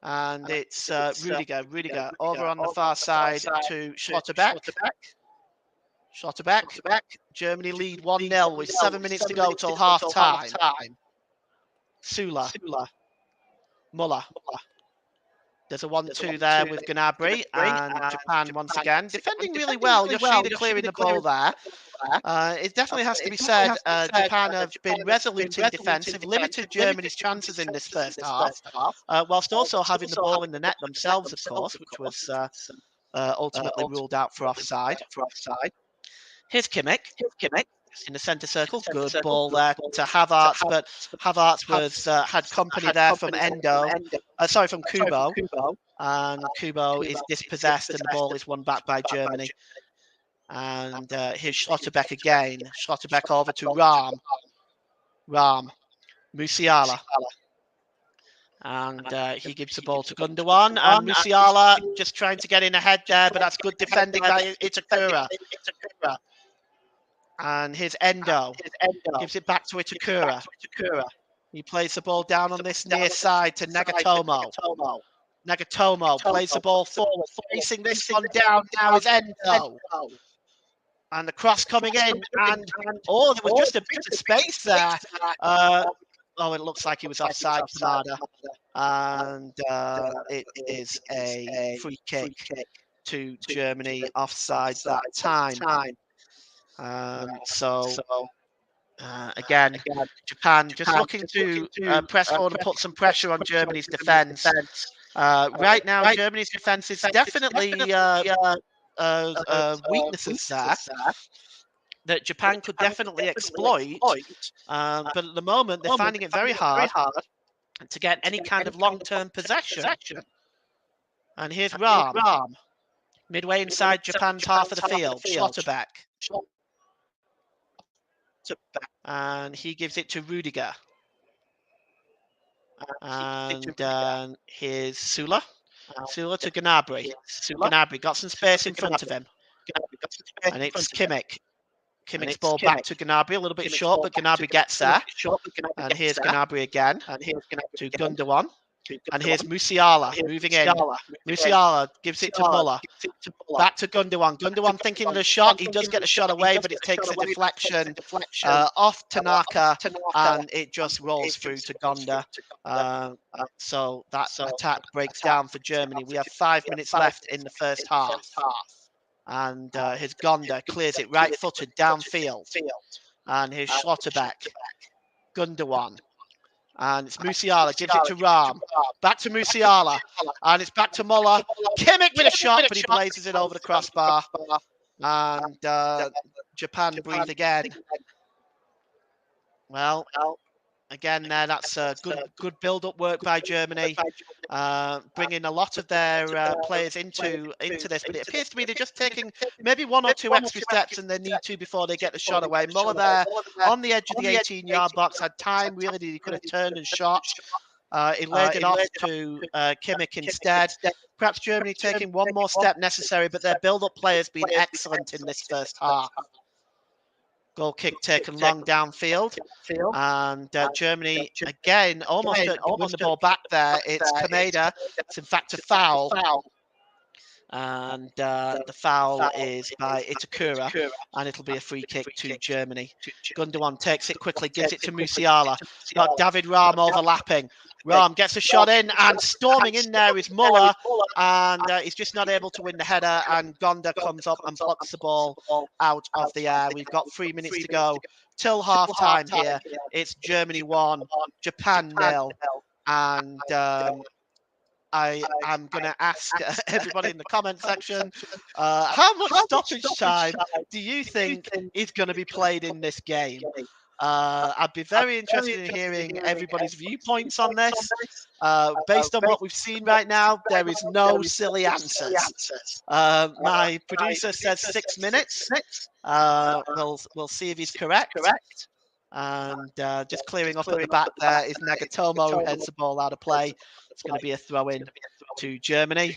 And it's Rudiger over on the far side to Schlotterbeck. Germany lead 1-0 with 7 minutes to go till half time. Sula. Muller. There's a 1-2 there with Gnabry, and Japan once again defending really well. Yoshida clearing the ball there. It definitely has to be said, Japan have been resolute in defence, have limited Germany's chances in this first half, whilst also having the ball in the net themselves, of course, which was ultimately ruled out for offside. Here's Kimmich in the centre circle. Good ball there to Havertz, but Havertz was had company there from from Kubo, and Kubo is dispossessed, and the ball is won back by Germany. And here's Schlotterbeck again. Schlotterbeck over to Musiala. And he gives the ball to Gundogan. And Musiala just trying to get in ahead there, but that's good defending by Itakura. And here's Endo. Gives it back to Itakura. He plays the ball down on this near side to Nagatomo. Nagatomo plays the ball forward, facing this one down. Now is Endo. And the cross coming in, and there was just a bit of space there. It looks like he was offside, Kamada. And it is a free kick to Germany, offside that time. Again, Japan just looking to press forward and put some pressure on Germany's defence. Right now, Germany's defence is definitely weaknesses there that Japan could definitely exploit, but at the moment they're finding it very hard to get any kind of long-term possession. And here's Rahm, midway inside Japan's half of the field. Schlotterbeck, and he gives it to Rudiger, and here's Sula to Gnabry. Gnabry got some space in front of him, and it's Kimmich. Kimmich's ball back to Gnabry, a little bit short, but Gnabry gets there. And here's Gnabry again to Gundogan. And here's Musiala moving in. Musiala gives it to Muller. Back to Gundogan. Gundogan thinking of the shot. He does get the shot away, but it takes a deflection off Tanaka, and it just rolls through to Gonda. So that attack breaks down for Germany. We have 5 minutes left in the first half. And his Gonda clears it right-footed downfield. And here's Schlotterbeck. Gundogan. And it's Musiala, gives it to Rahm. Back to Musiala. And it's back to Muller. Kimmich with a shot, but he blazes it over the crossbar. And Japan breathe again. Well, again there, that's good build-up work by Germany, bringing a lot of their players into this. But it appears to me they're just taking maybe 1 or 2 extra steps than they need to before they get the shot away. Muller there on the edge of the 18-yard box had time, really, he could have turned and shot. He laid it off to Kimmich instead. Perhaps Germany taking 1 more step necessary, but their build-up players been excellent in this first half. Goal kick taken long downfield, and Germany again almost won the ball back there. It's Kameda. It's in fact a foul, and the foul is by Itakura, and it'll be a free kick to Germany. Gundogan takes it quickly, gives it to Musiala. Got David Rahm overlapping. Rahm gets a shot in, and storming in there is Muller, and he's just not able to win the header, and Gonda comes up and plucks the ball out of the air. We've got 3 minutes to go till half-time here. It's Germany 1, Japan 0, and I am going to ask everybody in the comment section, how much stoppage time do you think is going to be played in this game? I'd be very interested in hearing everybody's viewpoints on this. Based on what we've seen right now, there is no silly answers. My producer says 6 minutes. We'll see if he's correct. And just clearing up at the back there is Nagatomo, who heads the ball out of play. It's going to be a throw-in to Germany.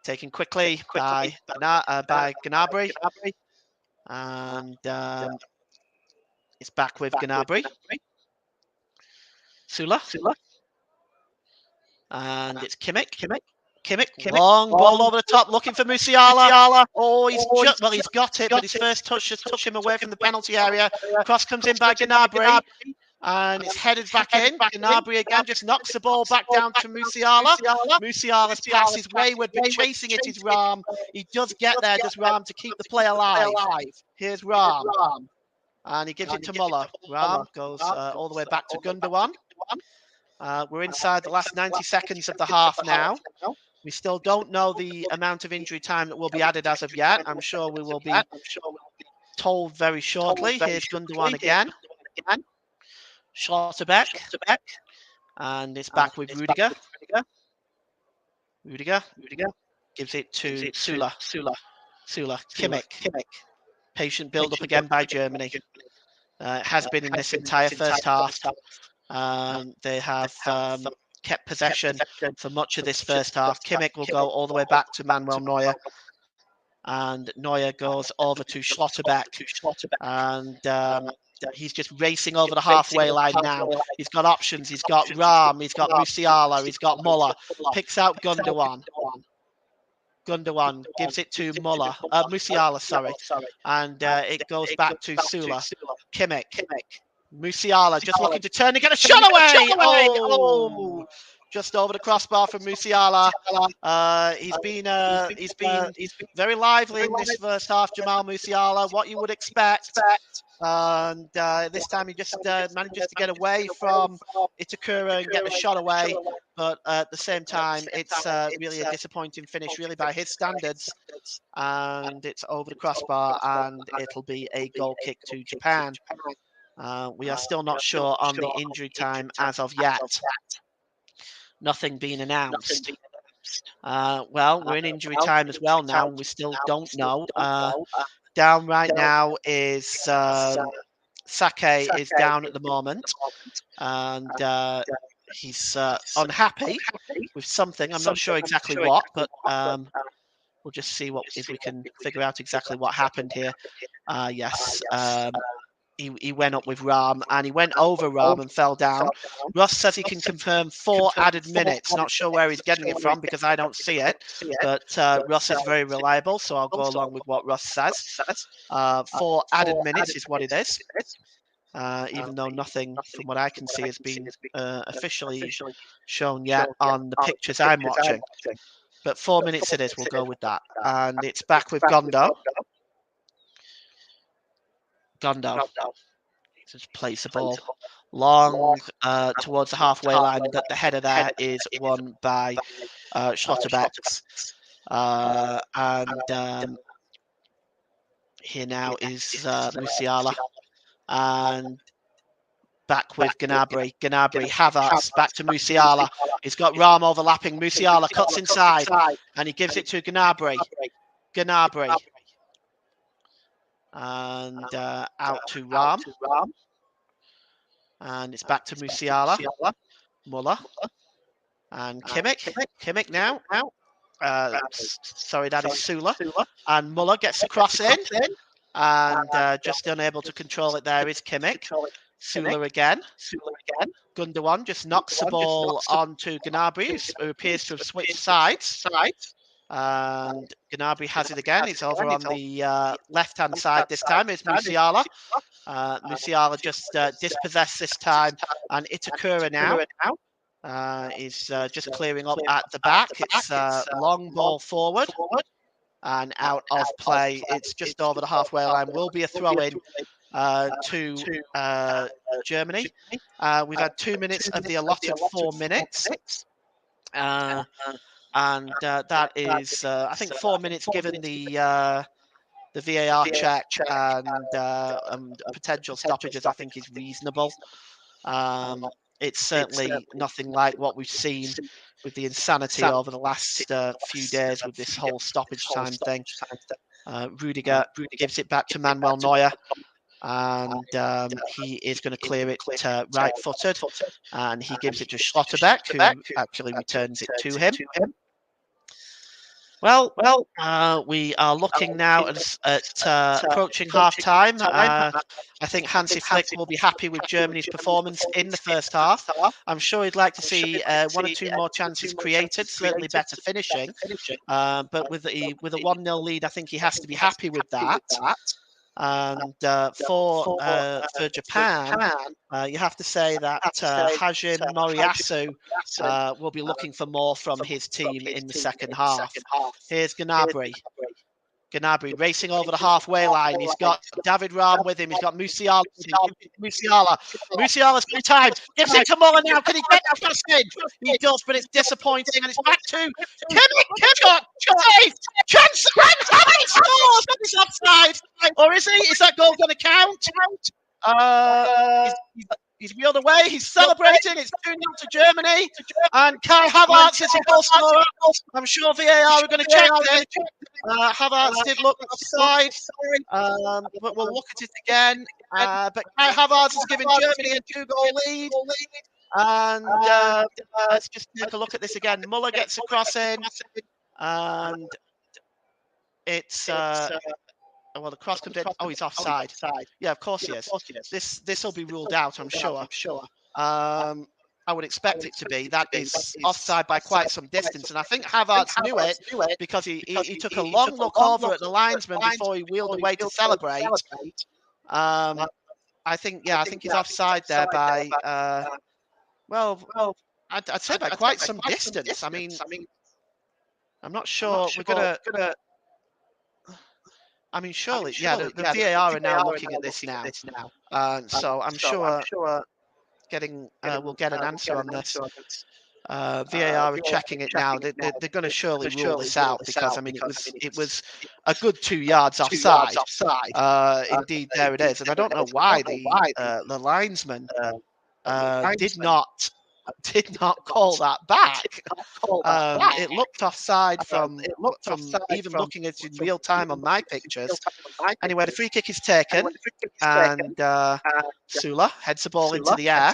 Taken quickly by Gnabry. And it's back with Gnabry. Sula. And it's Kimmich. Long ball over the top, looking for Musiala. Oh, he's got it, but his first touch just took him away from the penalty area. Cross comes in by Gnabry. And it's headed back in. Gnabry again just knocks the ball back down to Musiala. Musiala's pass is wayward, but chasing it is Ram. He does get there, does Ram, to keep the play alive. Here's Ram. And he gives it to Muller. Ram goes all the way back to Gundogan. We're inside the last 90 seconds of the half now. We still don't know the amount of injury time that will be added as of yet. I'm sure we will be told very shortly. Here's Gundogan again. Schlotterbeck. And it's back with Rudiger. Rudiger gives it to Sula. Kimmich. Patient build-up again by Germany. It has been in this entire first half. They have kept possession for much of this first half. Kimmich will go all the way back to Manuel Neuer. And Neuer goes over to Schlotterbeck. And he's just racing over the halfway line now. He's got options. He's got Ram. He's got Musiala. He's got Muller. Picks out Gundogan. Gundogan gives it to Musiala, sorry. And it goes back to Sula. Kimmich. Musiala just looking to turn and get a shot away. Oh! Just over the crossbar from Musiala. He's been very lively in this first half, Jamal Musiala. What you would expect. And this time he just manages to get away from Itakura and get the shot away. But at the same time, it's really a disappointing finish, really, by his standards. And it's over the crossbar, and it'll be a goal kick to Japan. We are still not sure on the injury time as of yet. Nothing being announced. Well, we're in injury time as well now, and we still don't know. Down right now is Sake is down at the moment, and he's unhappy with something. I'm not sure exactly what, but we'll just see if we can figure out exactly what happened here. Yes. He went up with Ram, and he went over Ram and fell down. Russ says he can confirm 4 added minutes. Not sure where he's getting it from because I don't see it. But Russ is very reliable, so I'll go along with what Russ says. 4 added minutes is what it is. Even though nothing from what I can see has been officially shown yet on the pictures I'm watching. But 4 minutes it is, we'll go with that. And it's back with Gondo. Just plays the ball long towards the halfway line, and the header there is won by Schlotterbeck. And here now is Musiala, and back with Gnabry. Havertz back to Musiala. He's got Ram overlapping. Musiala cuts inside, and he gives it to Gnabry. And out to Ram. And it's back to Musiala. Muller. And Kimmich now. Sorry, that is Sula. And Muller gets the cross in. And just unable to control it there is Kimmich. Sula again. Gundogan just knocks the ball onto Gnabry, who appears to have switched sides. And Gnabry has it again. It's over on the left-hand side this time. It's Musiala. Musiala just dispossessed this time. And Itakura now is just clearing up at the back. It's a long ball forward and out of play. It's just over the halfway line. Will be a throw-in to Germany. We've had 2 minutes of the allotted 4 minutes. And that is, I think, 4 minutes given the VAR check and potential stoppages, I think, is reasonable. It's certainly nothing like what we've seen with the insanity over the last few days with this whole stoppage time thing. Rudiger gives it back to Manuel Neuer, and he is going to clear it right-footed, and he gives it to Schlotterbeck, who actually returns it to him. Well, we are looking now at approaching half-time. I think Hansi Flick will be happy with Germany's performance in the first half. I'm sure he'd like to see 1 or 2 more chances created, certainly better finishing. But with a 1-0 lead, I think he has to be happy with that. And for Japan, you have to say that Hajime Moriyasu will be looking for more from his team in the second half. Here's Gnabry. Gnabry racing over the halfway line. He's got David Raum with him. He's got Musiala with him. Musiala. Musiala's got time. Gives it to Muller now. Can he get the cross in? He does, but it's disappointing. And it's back to Kimmich. Shot. Save. Chance. And Kimmich scores. He's offside. Or is he? Is that goal going to count? He's the other way. He's celebrating. It's 2-0 to Germany. And Kai Havertz is the goal scorer. I'm sure VAR are going to check this. Havertz did look offside. But we'll look at it again. But Kai Havertz has given Germany a 2-goal lead. And let's just take a look at this again. Muller gets a cross in. And it's... well, the cross comes in. Oh, he's offside. Yeah, of course he is. This will be ruled out, I'm sure. I would expect it to be. That is offside by quite some distance. And I think Havertz knew it because he took a long look over at the linesman before he wheeled away to celebrate. I think he's offside there by, I'd say by quite some distance. I mean, I'm not sure. We're going to... I mean, surely, the VAR are now looking at this now. So I'm sure we'll get an answer on this. VAR are checking it now. They're going to surely rule this out because, I mean, it was a good 2 yards offside. Indeed, there it is. And I don't know why the linesman did not call that back. It looked offside from even looking at it in real time on my pictures. Anyway, the free kick is taken, and Sula heads the ball into the air.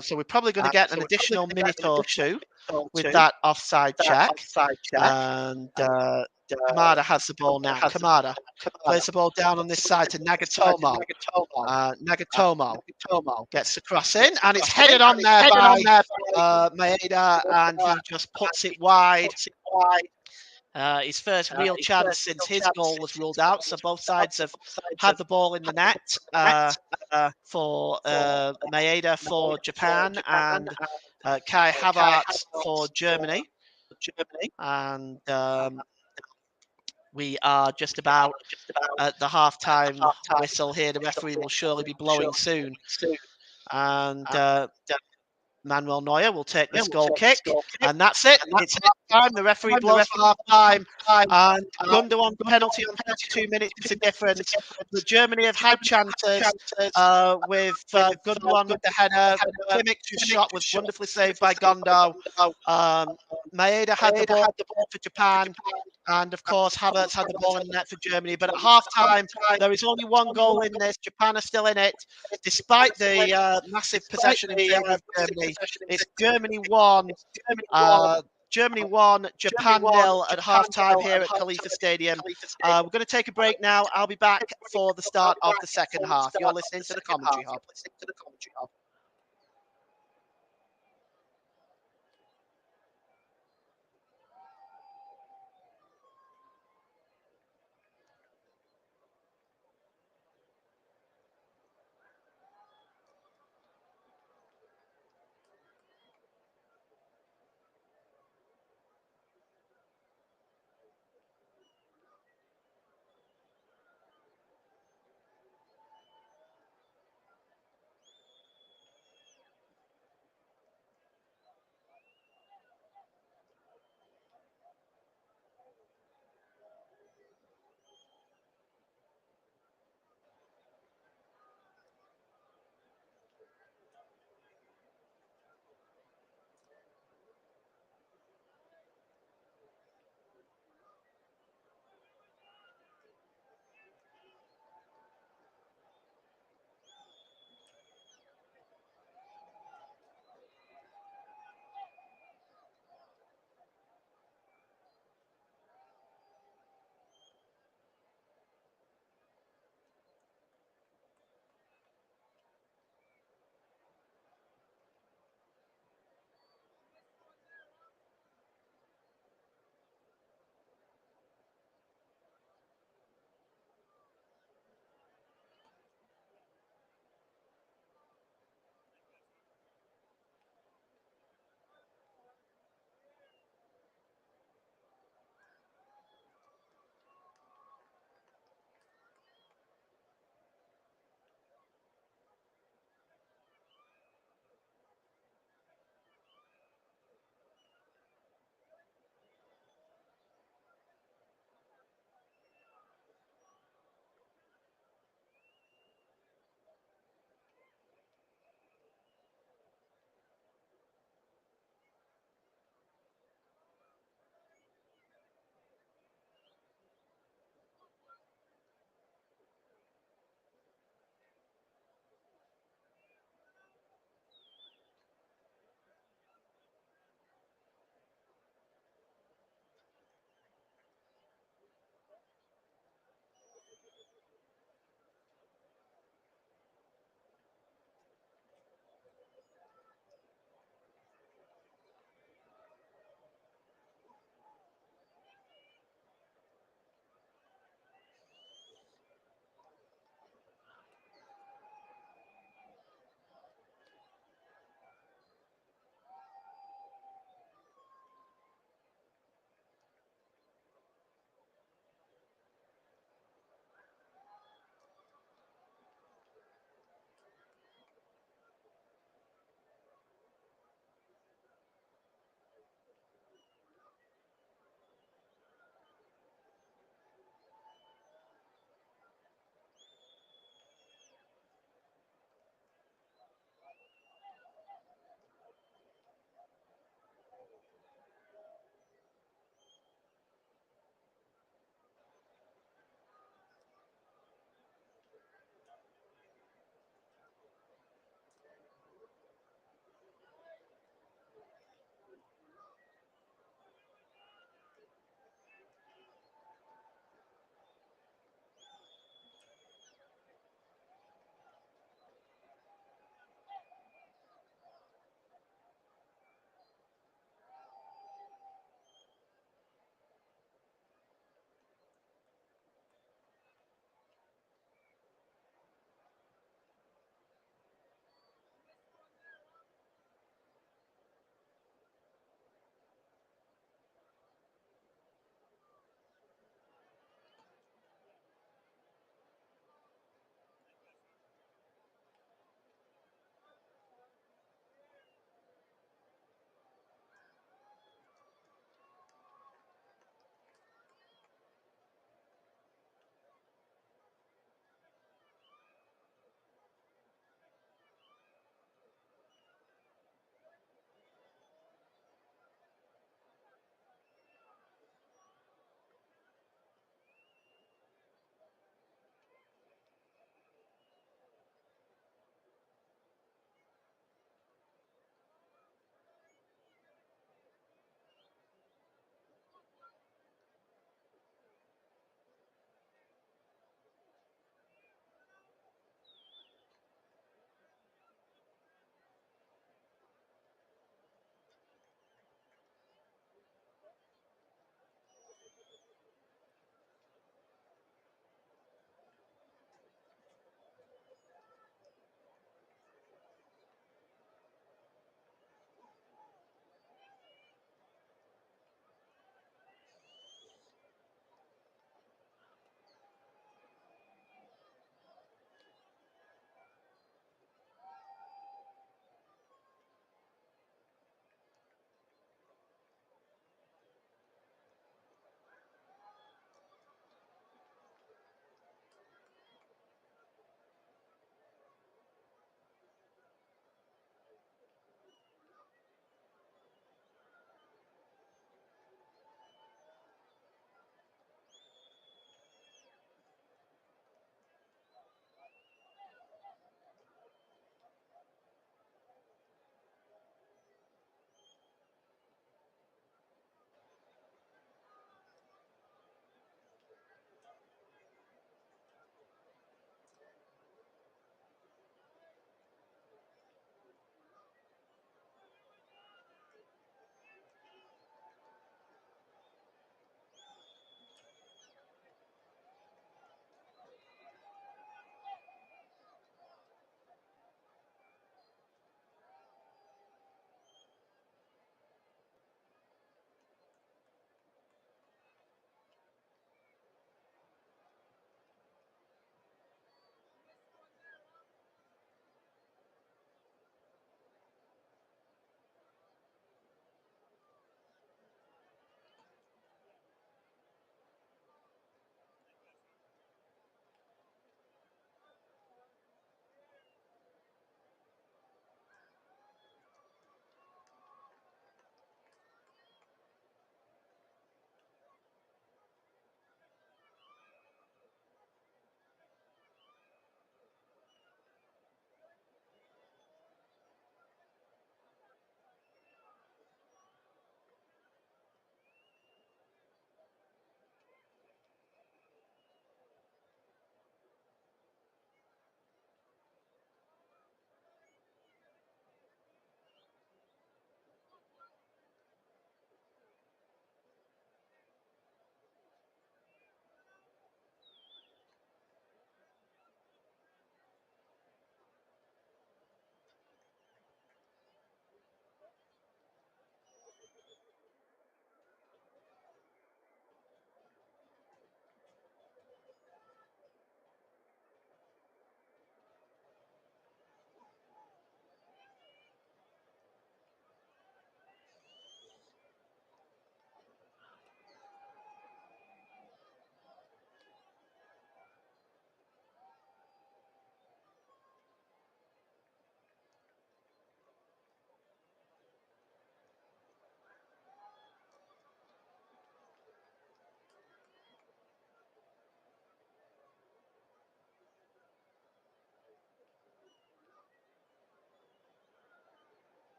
So we're probably going to get an additional minute or two with that offside check. And Kamada has the ball now. Kamada plays the ball down on this side to Nagatomo. Nagatomo gets the cross in, and it's headed on there by Maeda, and he just puts it wide. His first real chance since his goal was ruled out, so both sides have had the ball in the net for Maeda for Japan and Kai Havertz for Germany. And we are just about at the half-time whistle here. The referee will surely be blowing soon. And Manuel Neuer will take this goal kick. And that's it. It's half-time. The referee blows for half-time. And Gundogan penalty on 32 minutes is the difference. But Germany have had chances with Gundogan with the header. Kimmich's shot was wonderfully saved by Gondo. Maeda had the ball for Japan. And, of course, Havertz had the ball in the net for Germany. But at half-time, there is only one goal in this. Japan are still in it, despite the massive possession in favour of Germany. It's Germany 1, Japan 0 at half-time here at Khalifa Stadium. We're going to take a break now. I'll be back for the start of the second half. You're listening to the Commentary Hub.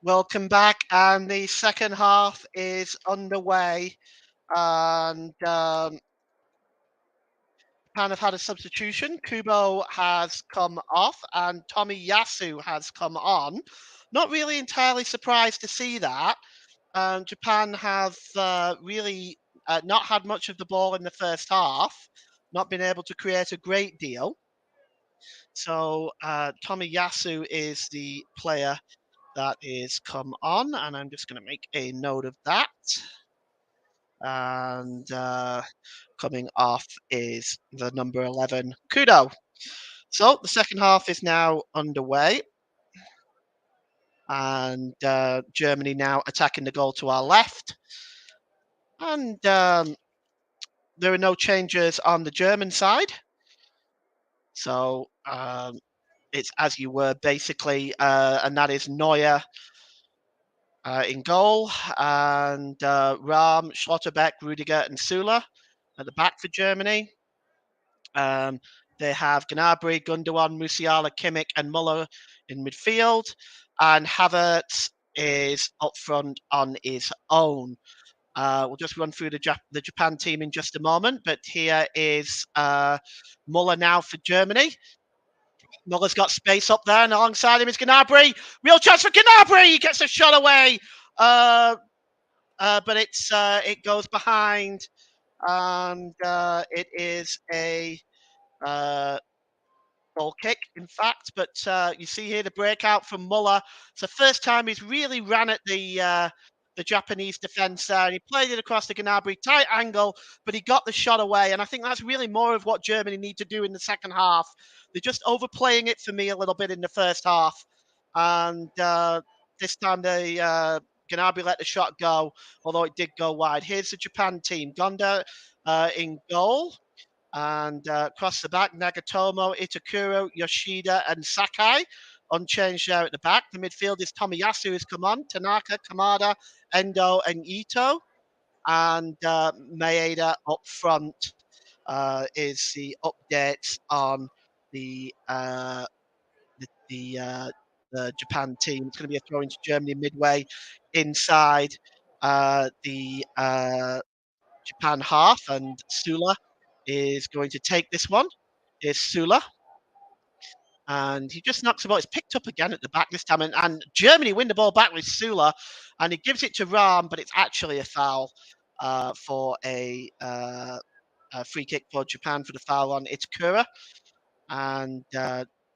Welcome back, and the second half is underway. And Japan have had a substitution. Kubo has come off, and Tommy Yasu has come on. Not really entirely surprised to see that. Japan have really not had much of the ball in the first half, not been able to create a great deal. So Tommy Yasu is the player that is come on, and I'm just going to make a note of that. And coming off is the number 11, Kudo. So the second half is now underway, and Germany now attacking the goal to our left. And there are no changes on the German side. So it's as you were basically, and that is Neuer in goal, and Rahm, Schlotterbeck, Rudiger, and Sula at the back for Germany. They have Gnabry, Gundogan, Musiala, Kimmich, and Muller in midfield, and Havertz is up front on his own. We'll just run through the Japan team in just a moment, but here is Muller now for Germany. Muller's got space up there, and alongside him is Gnabry. Real chance for Gnabry. He gets a shot away, but it goes behind, and it is a goal kick, in fact. But you see here the breakout from Muller. It's the first time he's really ran at the Japanese defence there, and he played it across the Gnabry, tight angle, but he got the shot away. And I think that's really more of what Germany need to do in the second half. They're just overplaying it for me a little bit in the first half, and this time they Gnabry let the shot go, although it did go wide. Here's the Japan team: Gonda in goal. And across the back, Nagatomo, Itakuro, Yoshida, and Sakai unchanged there at the back. The midfield is Tomiyasu has come on, Tanaka, Kamada, Endo, and Ito. And Maeda up front is the updates on the the Japan team. It's going to be a throw into Germany midway inside the Japan half, and Sula is going to take this one. Is Sula, and he just knocks the ball. It's picked up again at the back this time, and Germany win the ball back with Sula, and he gives it to Ram, but it's actually a foul for a free kick for Japan for the foul on Itakura, and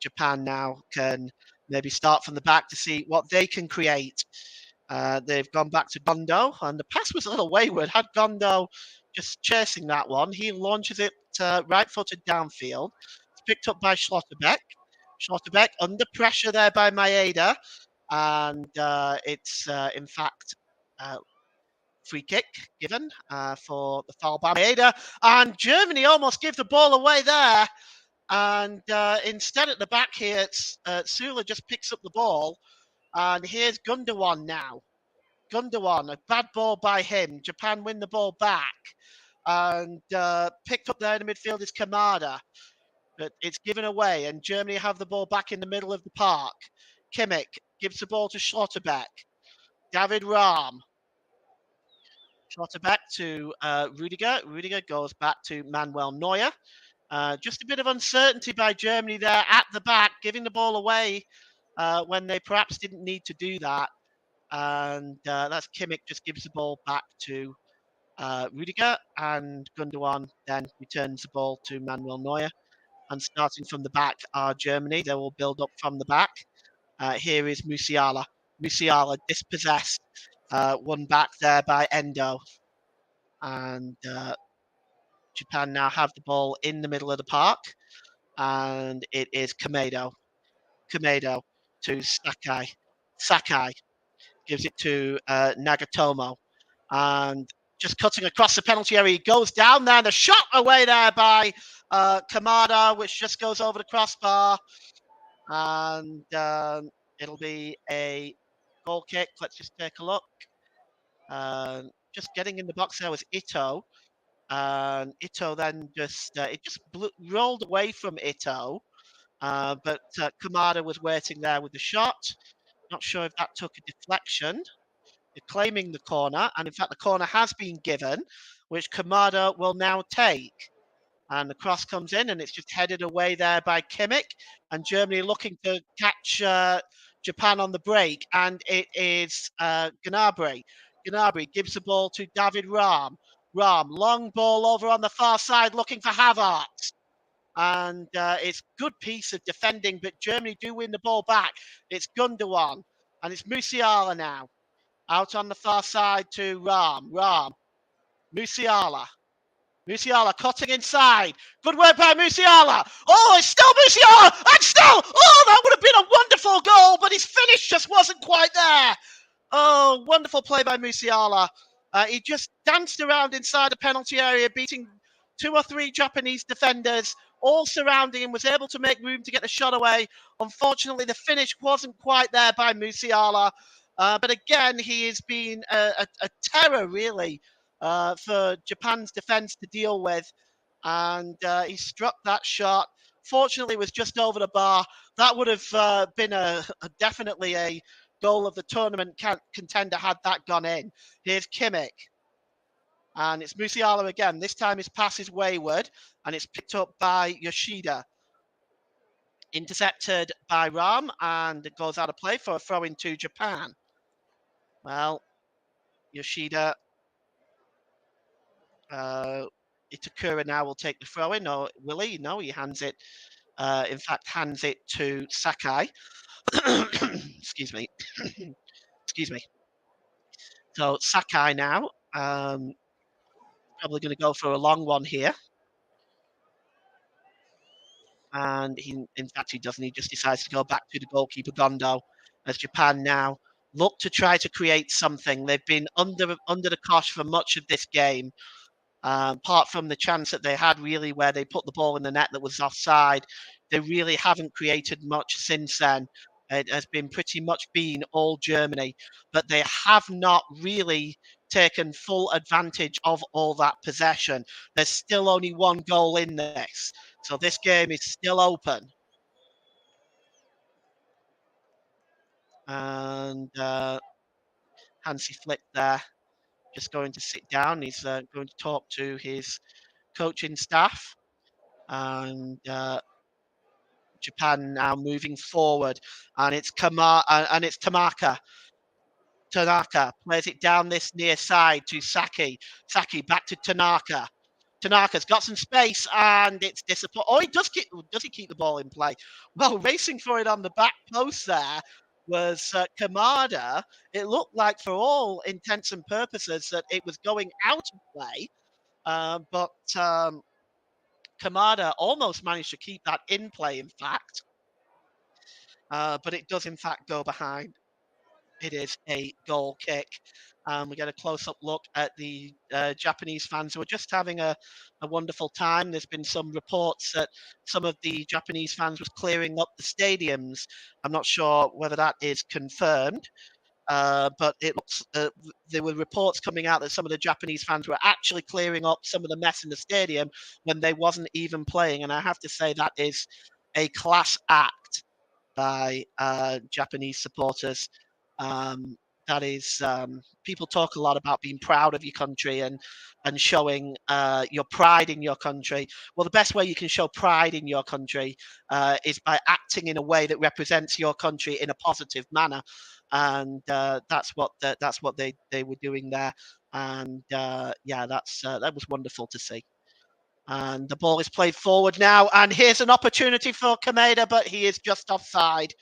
Japan now can maybe start from the back to see what they can create. They've gone back to Gondo, and the pass was a little wayward. Had Gondo just chasing that one, he launches it right-footed downfield. It's picked up by Schlotterbeck. Schlotterbeck under pressure there by Maeda, and it's in fact free kick given for the foul by Maeda, and Germany almost give the ball away there. And instead at the back here, Sula just picks up the ball, and here's Gundogan now. Gundogan, a bad ball by him. Japan win the ball back. And picked up there in the midfield is Kamada. But it's given away, and Germany have the ball back in the middle of the park. Kimmich gives the ball to Schlotterbeck. David Rahm. Schlotterbeck to Rudiger. Rudiger goes back to Manuel Neuer. Just a bit of uncertainty by Germany there at the back, giving the ball away when they perhaps didn't need to do that. And that's Kimmich just gives the ball back to Rudiger, and Gundogan then returns the ball to Manuel Neuer. And starting from the back are Germany. They will build up from the back. Here is Musiala. Musiala dispossessed, won back there by Endo. And Japan now have the ball in the middle of the park. And it is Kamado. Kamado to Sakai. Sakai gives it to Nagatomo. And just cutting across the penalty area, he goes down there. The shot away there by Kamada, which just goes over the crossbar. And it'll be a goal kick. Let's just take a look. Just getting in the box there was Ito. And Ito then it just rolled away from Ito. But Kamada was waiting there with the shot. Not sure if that took a deflection. They're claiming the corner, and in fact, the corner has been given, which Kamada will now take. And the cross comes in, and it's just headed away there by Kimmich. And Germany looking to catch Japan on the break. And it is Gnabry. Gnabry gives the ball to David Rahm. Rahm, long ball over on the far side, looking for Havertz. And it's good piece of defending, but Germany do win the ball back. It's Gundogan, and it's Musiala now. Out on the far side to Rahm. Rahm. Musiala. Musiala cutting inside. Good work by Musiala. Oh, it's still Musiala. And still. Oh, that would have been a wonderful goal, but his finish just wasn't quite there. Oh, wonderful play by Musiala. He just danced around inside the penalty area, beating 2 or 3 Japanese defenders, all surrounding him, was able to make room to get the shot away. Unfortunately, the finish wasn't quite there by Musiala. But again, he has been a terror, really, for Japan's defence to deal with. And he struck that shot. Fortunately, it was just over the bar. That would have been definitely a goal of the tournament contender had that gone in. Here's Kimmich. And it's Musiala again. This time his pass is wayward, and it's picked up by Yoshida. Intercepted by Rahm, and it goes out of play for a throw-in to Japan. Well, Yoshida, Itakura now will take the throw-in, or will he? No, he hands it. In fact, hands it to Sakai. Excuse me. Excuse me. So Sakai now, probably going to go for a long one here. And in fact, he doesn't. He just decides to go back to the goalkeeper, Gondo, as Japan now look to try to create something. They've been under the cosh for much of this game, apart from the chance that they had, really, where they put the ball in the net that was offside. They really haven't created much since then. It has been pretty much been all Germany, but they have not really taken full advantage of all that possession. There's still only one goal in this, so this game is still open. And Hansi Flick there, just going to sit down. He's going to talk to his coaching staff. And Japan now moving forward, and it's Tamaka. Tanaka plays it down this near side to Saki. Saki back to Tanaka. Tanaka's got some space, and it's disappointing. Oh, does he keep the ball in play? Well, racing for it on the back post there was Kamada. It looked like, for all intents and purposes, that it was going out of play, but Kamada almost managed to keep that in play, in fact. But it does, in fact, go behind. It is a goal kick. We get a close-up look at the Japanese fans who are just having a wonderful time. There's been some reports that some of the Japanese fans was clearing up the stadiums. I'm not sure whether that is confirmed. But it looks, there were reports coming out that some of the Japanese fans were actually clearing up some of the mess in the stadium when they wasn't even playing. And I have to say that is a class act by Japanese supporters. That is, people talk a lot about being proud of your country and showing your pride in your country. Well, the best way you can show pride in your country is by acting in a way that represents your country in a positive manner, and that's what they were doing there. And yeah, that was wonderful to see. And the ball is played forward now, and here's an opportunity for Kameda, but he is just offside.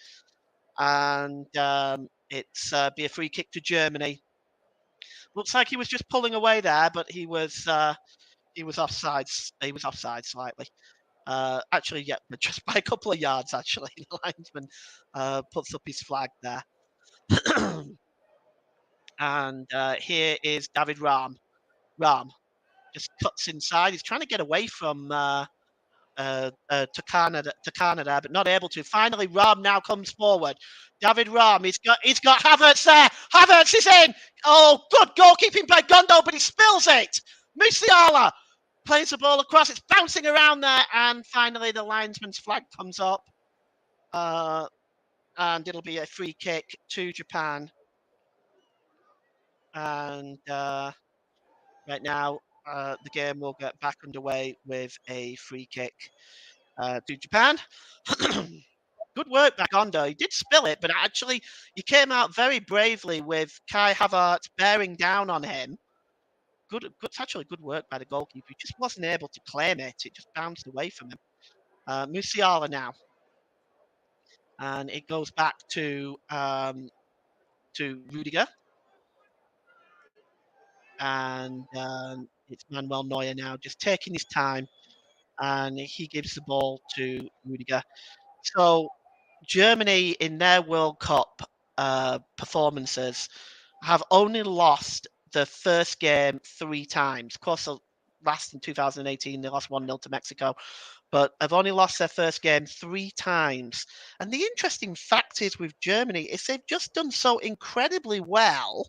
And it's be a free kick to Germany. Looks like he was just pulling away there, but he was offside. He was offside slightly. Actually, yeah, but just by a couple of yards. Actually, the linesman puts up his flag there. And here is David Rahm. Rahm just cuts inside. He's trying to get away from Takana there, but not able to. Finally, Rahm now comes forward. David Rahm, he's got Havertz there. Havertz is in. Oh, good goalkeeping by Gondo, but he spills it. Musiala plays the ball across. It's bouncing around there, and finally the linesman's flag comes up. and it'll be a free kick to Japan. And right now, the game will get back underway with a free kick to Japan. Good work back under. He did spill it, but actually he came out very bravely with Kai Havertz bearing down on him. It's actually good work by the goalkeeper. He just wasn't able to claim it. It just bounced away from him. Musiala now. And it goes back to Rudiger. And it's Manuel Neuer now just taking his time. And he gives the ball to Rudiger. So Germany in their World Cup performances have only lost the first game 3 times. Of course, last in 2018, they lost 1-0 to Mexico, but have only lost their first game 3 times. And the interesting fact is with Germany is they've just done so incredibly well.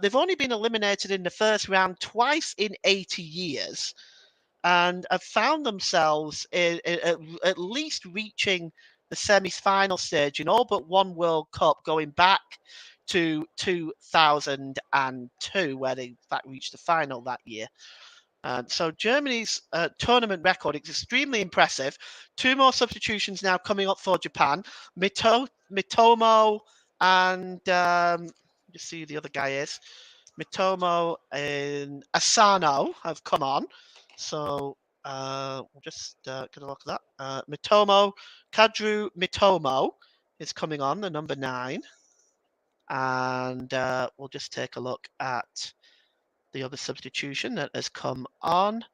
They've only been eliminated in the first round twice in 80 years. And have found themselves at least reaching the semi-final stage in all but one World Cup, going back to 2002, where they in fact reached the final that year. So Germany's tournament record is extremely impressive. 2 more substitutions now coming up for Japan. Mitomo and just see who the other guy is. Mitomo and Asano have come on. So we'll just get a look at that. Kadru Mitomo is coming on, the number 9. And we'll just take a look at the other substitution that has come on.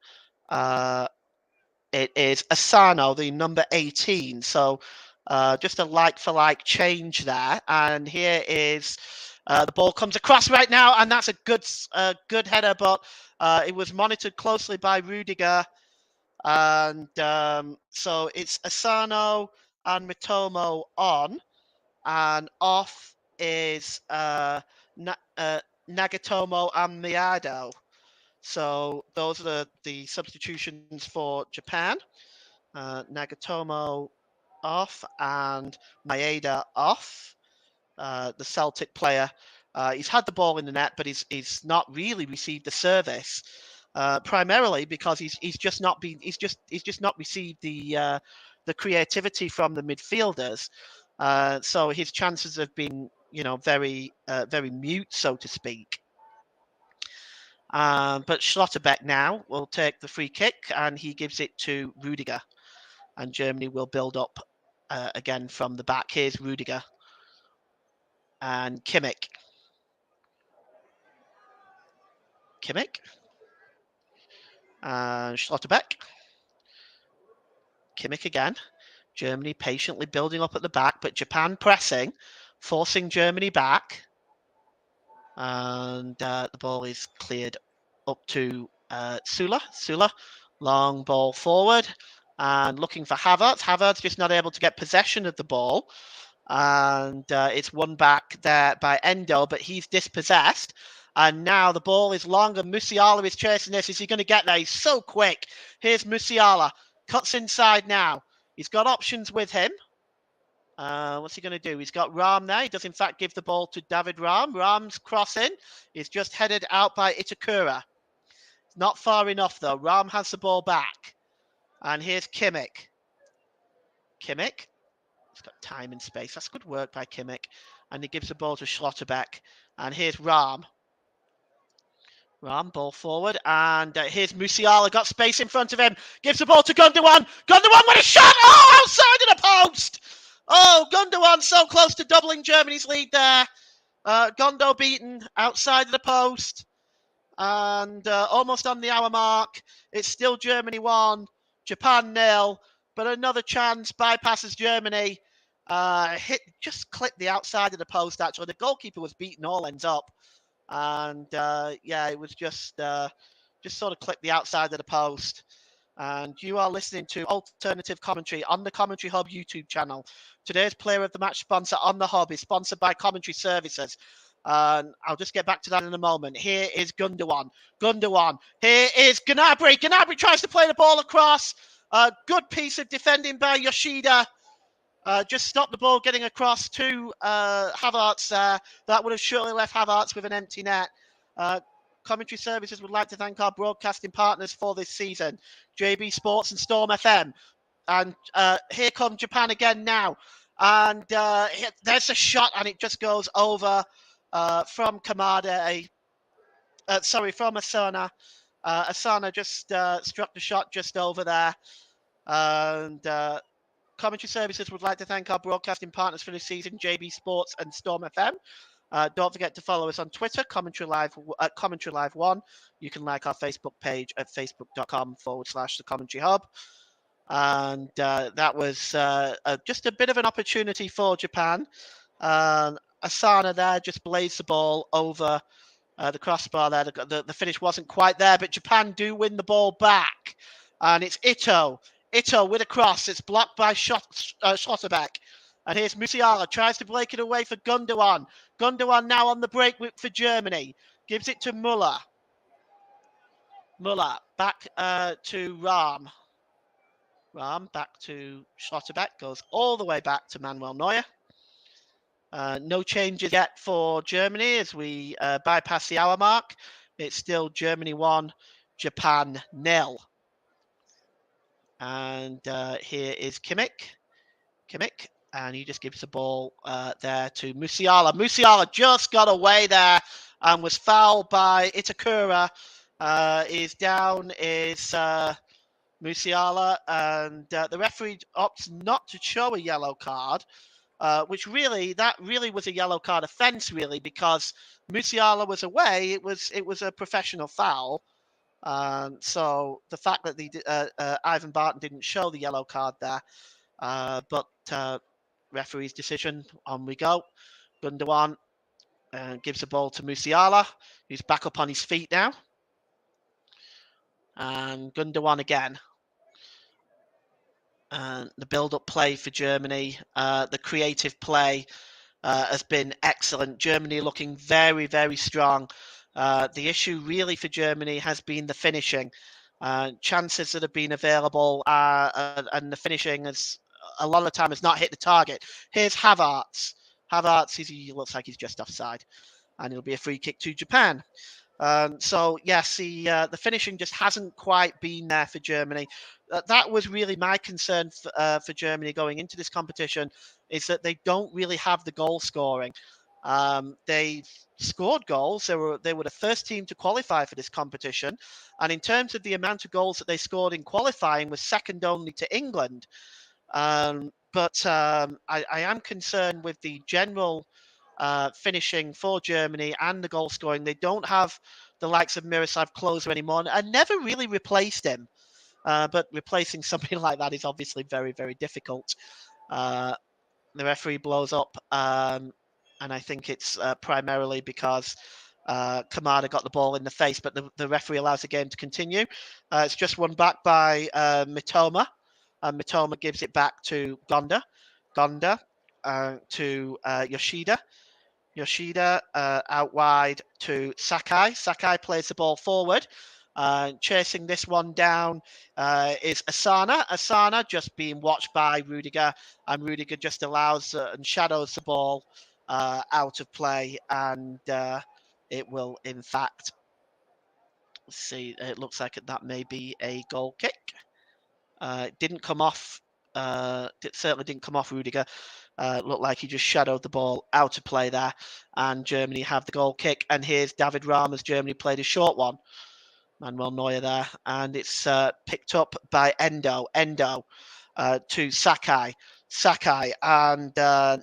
It is Asano, the number 18. So just a like-for-like change there. And here is the ball comes across right now, and that's a good header, but it was monitored closely by Rudiger. And so it's Asano and Mitomo on, and off is Nagatomo and Miyado. So those are the substitutions for Japan. Nagatomo off and Maeda off. The Celtic player. He's had the ball in the net, but he's not really received the service. Primarily because he's just not received the creativity from the midfielders. So his chances have been very mute, so to speak. But Schlotterbeck now will take the free kick, and he gives it to Rudiger, and Germany will build up again from the back. Here's Rudiger and Kimmich. And Schlotterbeck. Kimmich again. Germany patiently building up at the back, but Japan pressing, forcing Germany back. And the ball is cleared up to Sula. Long ball forward and looking for Havertz. Havertz just not able to get possession of the ball. And it's won back there by Endo, but he's dispossessed. And now the ball is long, and Musiala is chasing this. Is he going to get there? He's so quick. Here's Musiala. Cuts inside now. He's got options with him. What's he going to do? He's got Ram there. He does, in fact, give the ball to David Ram. Ram's crossing. He's just headed out by Itakura. Not far enough, though. Ram has the ball back. And here's Kimmich. He's got time and space. That's good work by Kimmich. And he gives the ball to Schlotterbeck. And here's Ram. Ball forward. And here's Musiala. Got space in front of him. Gives the ball to Gundogan. Gundogan with a shot. Oh, outside of the post. Oh, Gundogan so close to doubling Germany's lead there. Gondo beaten outside of the post. And almost on the hour mark. It's still Germany 1, Japan 0. But another chance bypasses Germany. Just clipped the outside of the post, actually. The goalkeeper was beaten all ends up. And it was just sort of clipped the outside of the post. And you are listening to Alternative Commentary on the Commentary Hub YouTube channel. Today's Player of the Match sponsor on the Hub is sponsored by Commentary Services. I'll just get back to that in a moment. Here is Gundogan. Here is Gnabry. Gnabry tries to play the ball across. Good piece of defending by Yoshida. just stopped the ball getting across to Havertz there. That would have surely left Havertz with an empty net. Commentary services would like to thank our broadcasting partners for this season, JB Sports and Storm FM. And here come Japan again now. And there's a shot, and it just goes over from Kamada. From Asana. Asana just struck the shot just over there. And commentary services would like to thank our broadcasting partners for this season, JB Sports and Storm FM. Don't forget to follow us on Twitter, Commentary Live 1. You can like our Facebook page at facebook.com/The Commentary Hub. And that was just a bit of an opportunity for Japan. Asana there just blazed the ball over the crossbar there. The finish wasn't quite there, but Japan do win the ball back. And it's Ito. Ito with a cross. It's blocked by Schlotterbeck. And here's Musiala. Tries to break it away for Gundogan. Gundogan now on the break for Germany. Gives it to Muller. Muller back to Rahm. Rahm back to Schlotterbeck. Goes all the way back to Manuel Neuer. No changes yet for Germany as we bypass the hour mark. It's still Germany 1, Japan 0. And here is Kimmich, and he just gives the ball there to Musiala. Musiala just got away there and was fouled by Itakura. Is down is Musiala, and the referee opts not to show a yellow card. Which really was a yellow card offence, really, because Musiala was away. It was a professional foul. So the fact that Ivan Barton didn't show the yellow card there, but referee's decision. On we go. Gundogan gives the ball to Musiala, who's back up on his feet now, and Gundogan again. The build-up play for Germany, the creative play has been excellent. Germany looking very, very strong. The issue really for Germany has been the finishing. Chances that have been available and the finishing has a lot of the time has not hit the target. Here's Havertz. Havertz, he looks like he's just offside. And it'll be a free kick to Japan. So yes, the finishing just hasn't quite been there for Germany. That was really my concern for Germany going into this competition, is that they don't really have the goal scoring. They scored goals. They were the first team to qualify for this competition, and in terms of the amount of goals that they scored in qualifying, was second only to England. But I am concerned with the general finishing for Germany and the goal scoring. They don't have the likes of Miroslav Klose anymore. I never really replaced him, but replacing somebody like that is obviously very, very difficult. The referee blows up, and I think it's primarily because Kamada got the ball in the face, but the referee allows the game to continue. It's just won back by Mitoma, and Mitoma gives it back to Gonda. Gonda to Yoshida. Yoshida out wide to Sakai. Sakai plays the ball forward. Chasing this one down is Asana. Asana just being watched by Rudiger, and Rudiger just allows and shadows the ball out of play, and it will, in fact, see, it looks like that may be a goal kick. It didn't come off. It certainly didn't come off Rudiger. Looked like he just shadowed the ball out of play there, and Germany have the goal kick. And here's David Rahm as Germany played a short one. Manuel Neuer there, and it's picked up by Endo. Endo to Sakai. Sakai, and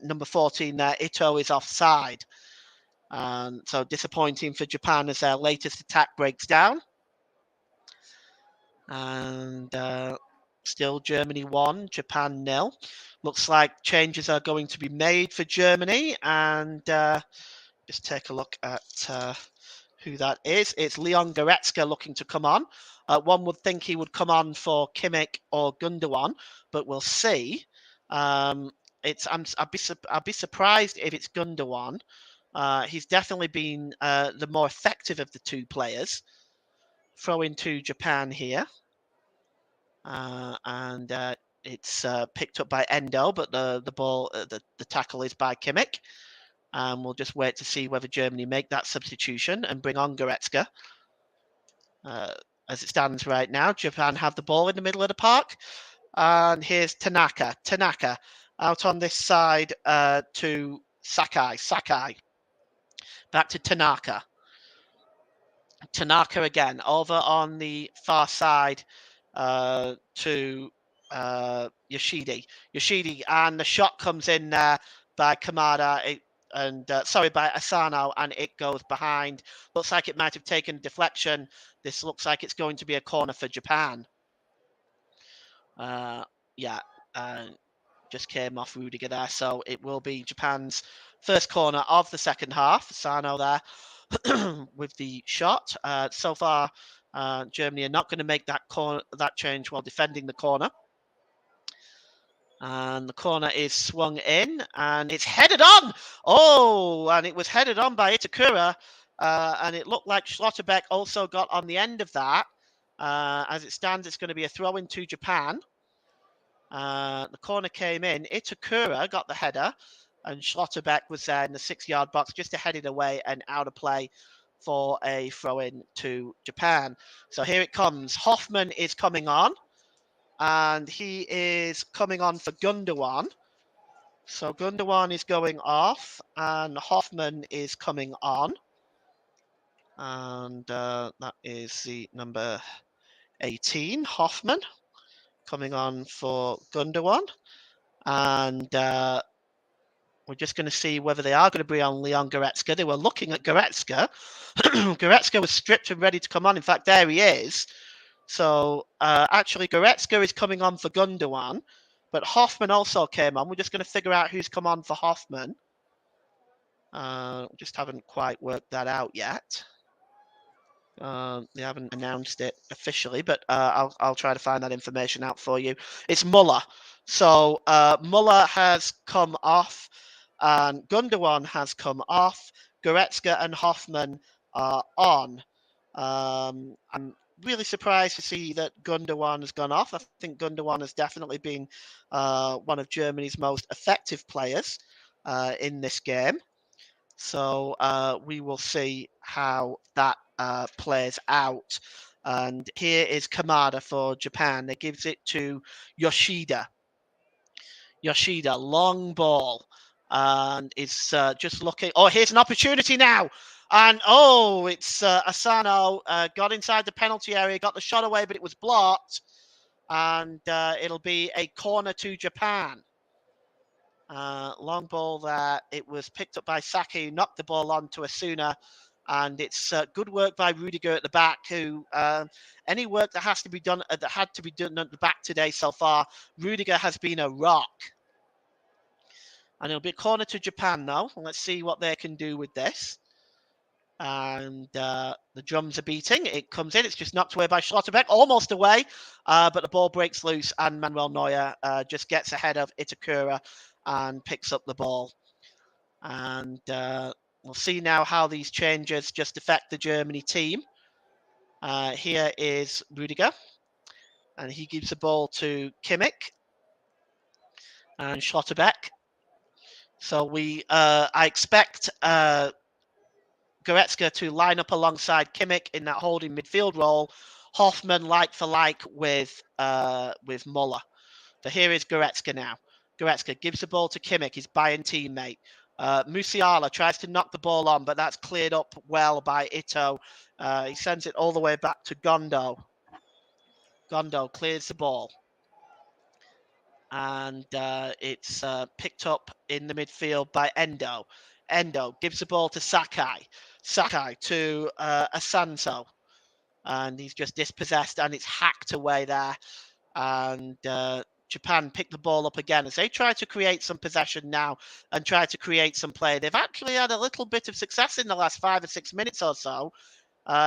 number 14 there, Ito, is offside. So disappointing for Japan as their latest attack breaks down. And still Germany 1, Japan 0. Looks like changes are going to be made for Germany, and just take a look at who that is. It's Leon Goretzka looking to come on. One would think he would come on for Kimmich or Gundogan, but we'll see. I'd be surprised if it's Gundogan. He's definitely been the more effective of the two players. Throw into Japan here. And It's picked up by Endo, but the ball, the tackle is by Kimmich. And we'll just wait to see whether Germany make that substitution and bring on Goretzka. As it stands right now, Japan have the ball in the middle of the park. And here's Tanaka. Tanaka out on this side to Sakai. Sakai. Back to Tanaka. Tanaka again over on the far side to Yoshidi. Yoshidi, and the shot comes in there by Kamada by Asano, and it goes behind. Looks like it might have taken deflection. This looks like it's going to be a corner for Japan. Just came off Rudiger there, so it will be Japan's first corner of the second half. Asano there with the shot. So far, Germany are not going to make that change while defending the corner. And the corner is swung in, and it's headed on. Oh, and it was headed on by Itakura, and it looked like Schlotterbeck also got on the end of that. As it stands, it's going to be a throw-in to Japan. The corner came in. Itakura got the header, and Schlotterbeck was there in the 6-yard box just to head it away and out of play for a throw-in to Japan. So here it comes. Hoffman is coming on, and he is coming on for Gundogan. So Gundogan is going off, and Hoffman is coming on. And that is the number 18, Hoffman, coming on for Gundogan. And we're just going to see whether they are going to bring on Leon Goretzka. They were looking at Goretzka. Goretzka was stripped and ready to come on. In fact, there he is. So actually, Goretzka is coming on for Gundogan, but Hoffman also came on. We're just going to figure out who's come on for Hoffman. Just haven't quite worked that out yet. They haven't announced it officially, but I'll try to find that information out for you. It's Muller. So Muller has come off, and Gundogan has come off. Goretzka and Hoffman are on. I'm really surprised to see that Gundogan has gone off. I think Gundogan has definitely been one of Germany's most effective players in this game. So we will see how that plays out. And here is Kamada for Japan. It gives it to Yoshida. Yoshida, long ball. And it's just looking. Oh, here's an opportunity now. And it's Asano got inside the penalty area, got the shot away, but it was blocked. And it'll be a corner to Japan. Long ball there. It was picked up by Saki, who knocked the ball on to Asuna. And it's good work by Rudiger at the back, who any work that has to be done that had to be done at the back today so far, Rudiger has been a rock. And it'll be a corner to Japan now. Let's see what they can do with this. And the drums are beating. It comes in. It's just knocked away by Schlotterbeck, almost away, but the ball breaks loose, and Manuel Neuer just gets ahead of Itakura and picks up the ball. And we'll see now how these changes just affect the Germany team. Here is Rudiger, and he gives the ball to Kimmich and Schlotterbeck. So I expect Goretzka to line up alongside Kimmich in that holding midfield role. Hoffman like for like with Muller. So here is Goretzka now. Goretzka gives the ball to Kimmich, his Bayern teammate. Musiala tries to knock the ball on, but that's cleared up well by Ito. He sends it all the way back to Gondo. Gondo clears the ball. And it's picked up in the midfield by Endo. Endo gives the ball to Sakai. Sakai to Asanso. And he's just dispossessed, and it's hacked away there. And Japan pick the ball up again as they try to create some possession now and try to create some play. They've actually had a little bit of success in the last 5 or 6 minutes or so.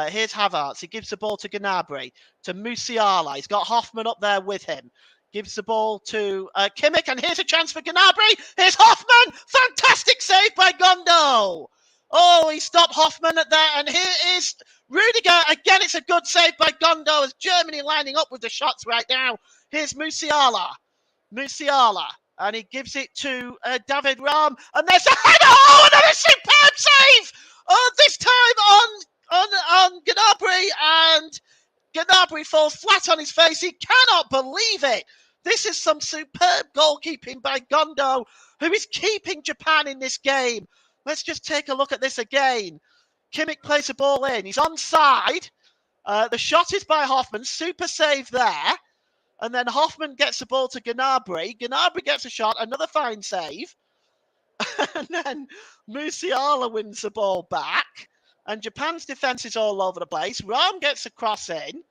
Here's Havertz. He gives the ball to Gnabry, to Musiala. He's got Hoffman up there with him. Gives the ball to Kimmich, and here's a chance for Gnabry. Here's Hoffman. Fantastic save by Gondo. Oh, he stopped Hoffman at that, and here is Rudiger. Again, it's a good save by Gondo as Germany lining up with the shots right now. Here's Musiala. Musiala, and he gives it to David Raum, and there's a header. Oh, another superb save! This time on Gnabry, and Gnabry falls flat on his face. He cannot believe it. This is some superb goalkeeping by Gondo, who is keeping Japan in this game. Let's just take a look at this again. Kimmich plays the ball in. He's onside. The shot is by Hoffman. Super save there. And then Hoffman gets the ball to Gnabry. Gnabry gets a shot. Another fine save. And then Musiala wins the ball back. And Japan's defense is all over the place. Ram gets a cross in.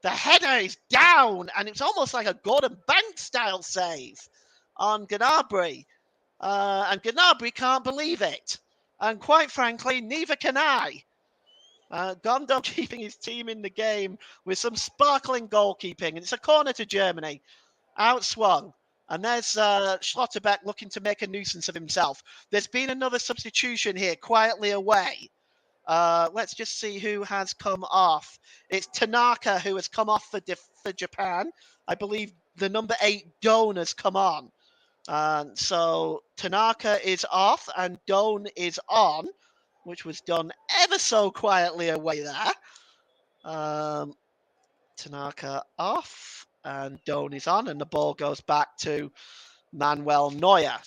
The header is down, and it's almost like a Gordon Banks style save on Gnabry. And Gnabry can't believe it. And quite frankly, neither can I. Gondo keeping his team in the game with some sparkling goalkeeping. And it's a corner to Germany. Outswung. And there's Schlotterbeck looking to make a nuisance of himself. There's been another substitution here, quietly away. Let's just see who has come off. It's Tanaka who has come off for Japan. I believe the number 8 Doan has come on. So Tanaka is off and Doan is on, which was done ever so quietly away there. Tanaka off and Doan is on, and the ball goes back to Manuel Neuer.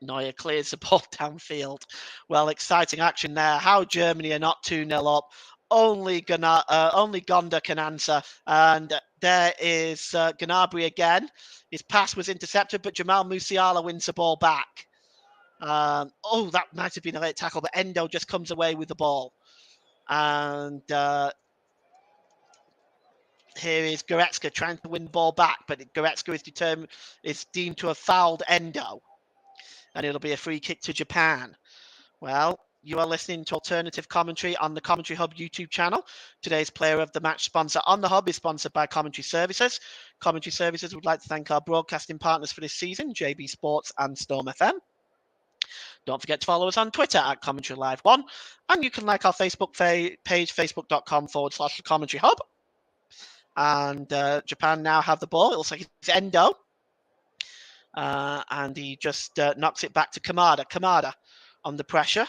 Neuer clears the ball downfield. Well, exciting action there. How Germany are not 2-0 up. Only Gonda can answer. And there is Gnabry again. His pass was intercepted, but Jamal Musiala wins the ball back. That might have been a late tackle, but Endo just comes away with the ball. And here is Goretzka trying to win the ball back, but Goretzka is deemed to have fouled Endo. And it'll be a free kick to Japan. Well, you are listening to Alternative Commentary on the Commentary Hub YouTube channel. Today's Player of the Match sponsor on the Hub is sponsored by Commentary Services. Commentary Services would like to thank our broadcasting partners for this season, JB Sports and Storm FM. Don't forget to follow us on Twitter at Commentary Live 1. And you can like our Facebook page, facebook.com/The Commentary Hub. And Japan now have the ball. It looks like it's Endo. And he just knocks it back to Kamada. Kamada under pressure.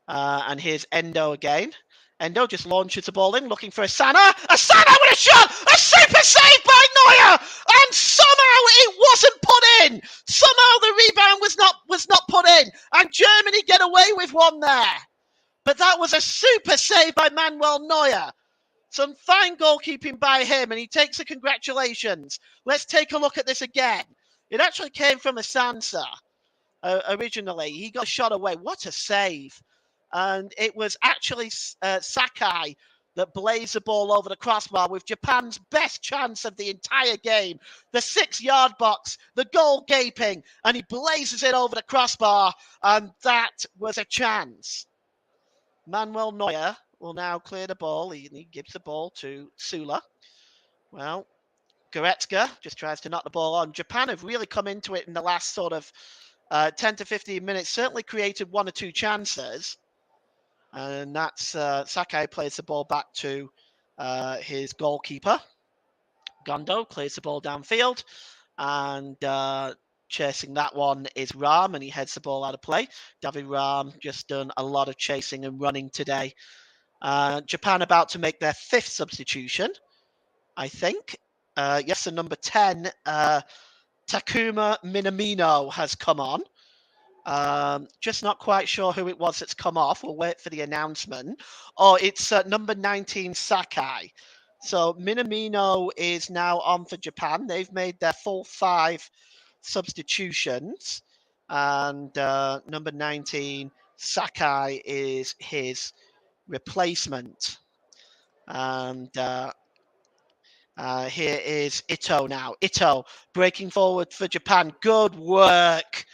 And here's Endo again. Endo just launches the ball in, looking for Asana. Asana with a shot! A super save by Neuer! And somehow it wasn't put in! Somehow the rebound was not put in! And Germany get away with one there! But that was a super save by Manuel Neuer. Some fine goalkeeping by him, and he takes the congratulations. Let's take a look at this again. It actually came from Asansa originally. He got a shot away. What a save. And it was actually Sakai that blazed the ball over the crossbar with Japan's best chance of the entire game. The 6-yard box, the goal gaping, and he blazes it over the crossbar, and that was a chance. Manuel Neuer will now clear the ball. He gives the ball to Sula. Well, Goretzka just tries to knock the ball on. Japan have really come into it in the last sort of 10 to 15 minutes, certainly created 1 or 2 chances. And that's Sakai plays the ball back to his goalkeeper. Gondo clears the ball downfield. And chasing that one is Ram, and he heads the ball out of play. David Ram just done a lot of chasing and running today. Japan about to make their 5th substitution, I think. Yes, the number 10, Takuma Minamino has come on. Just not quite sure who it was that's come off. We'll wait for the announcement. Oh, it's number 19, Sakai. So Minamino is now on for Japan. They've made their full 5 substitutions. And number 19, Sakai, is his replacement. And here is Ito now. Ito breaking forward for Japan. Good work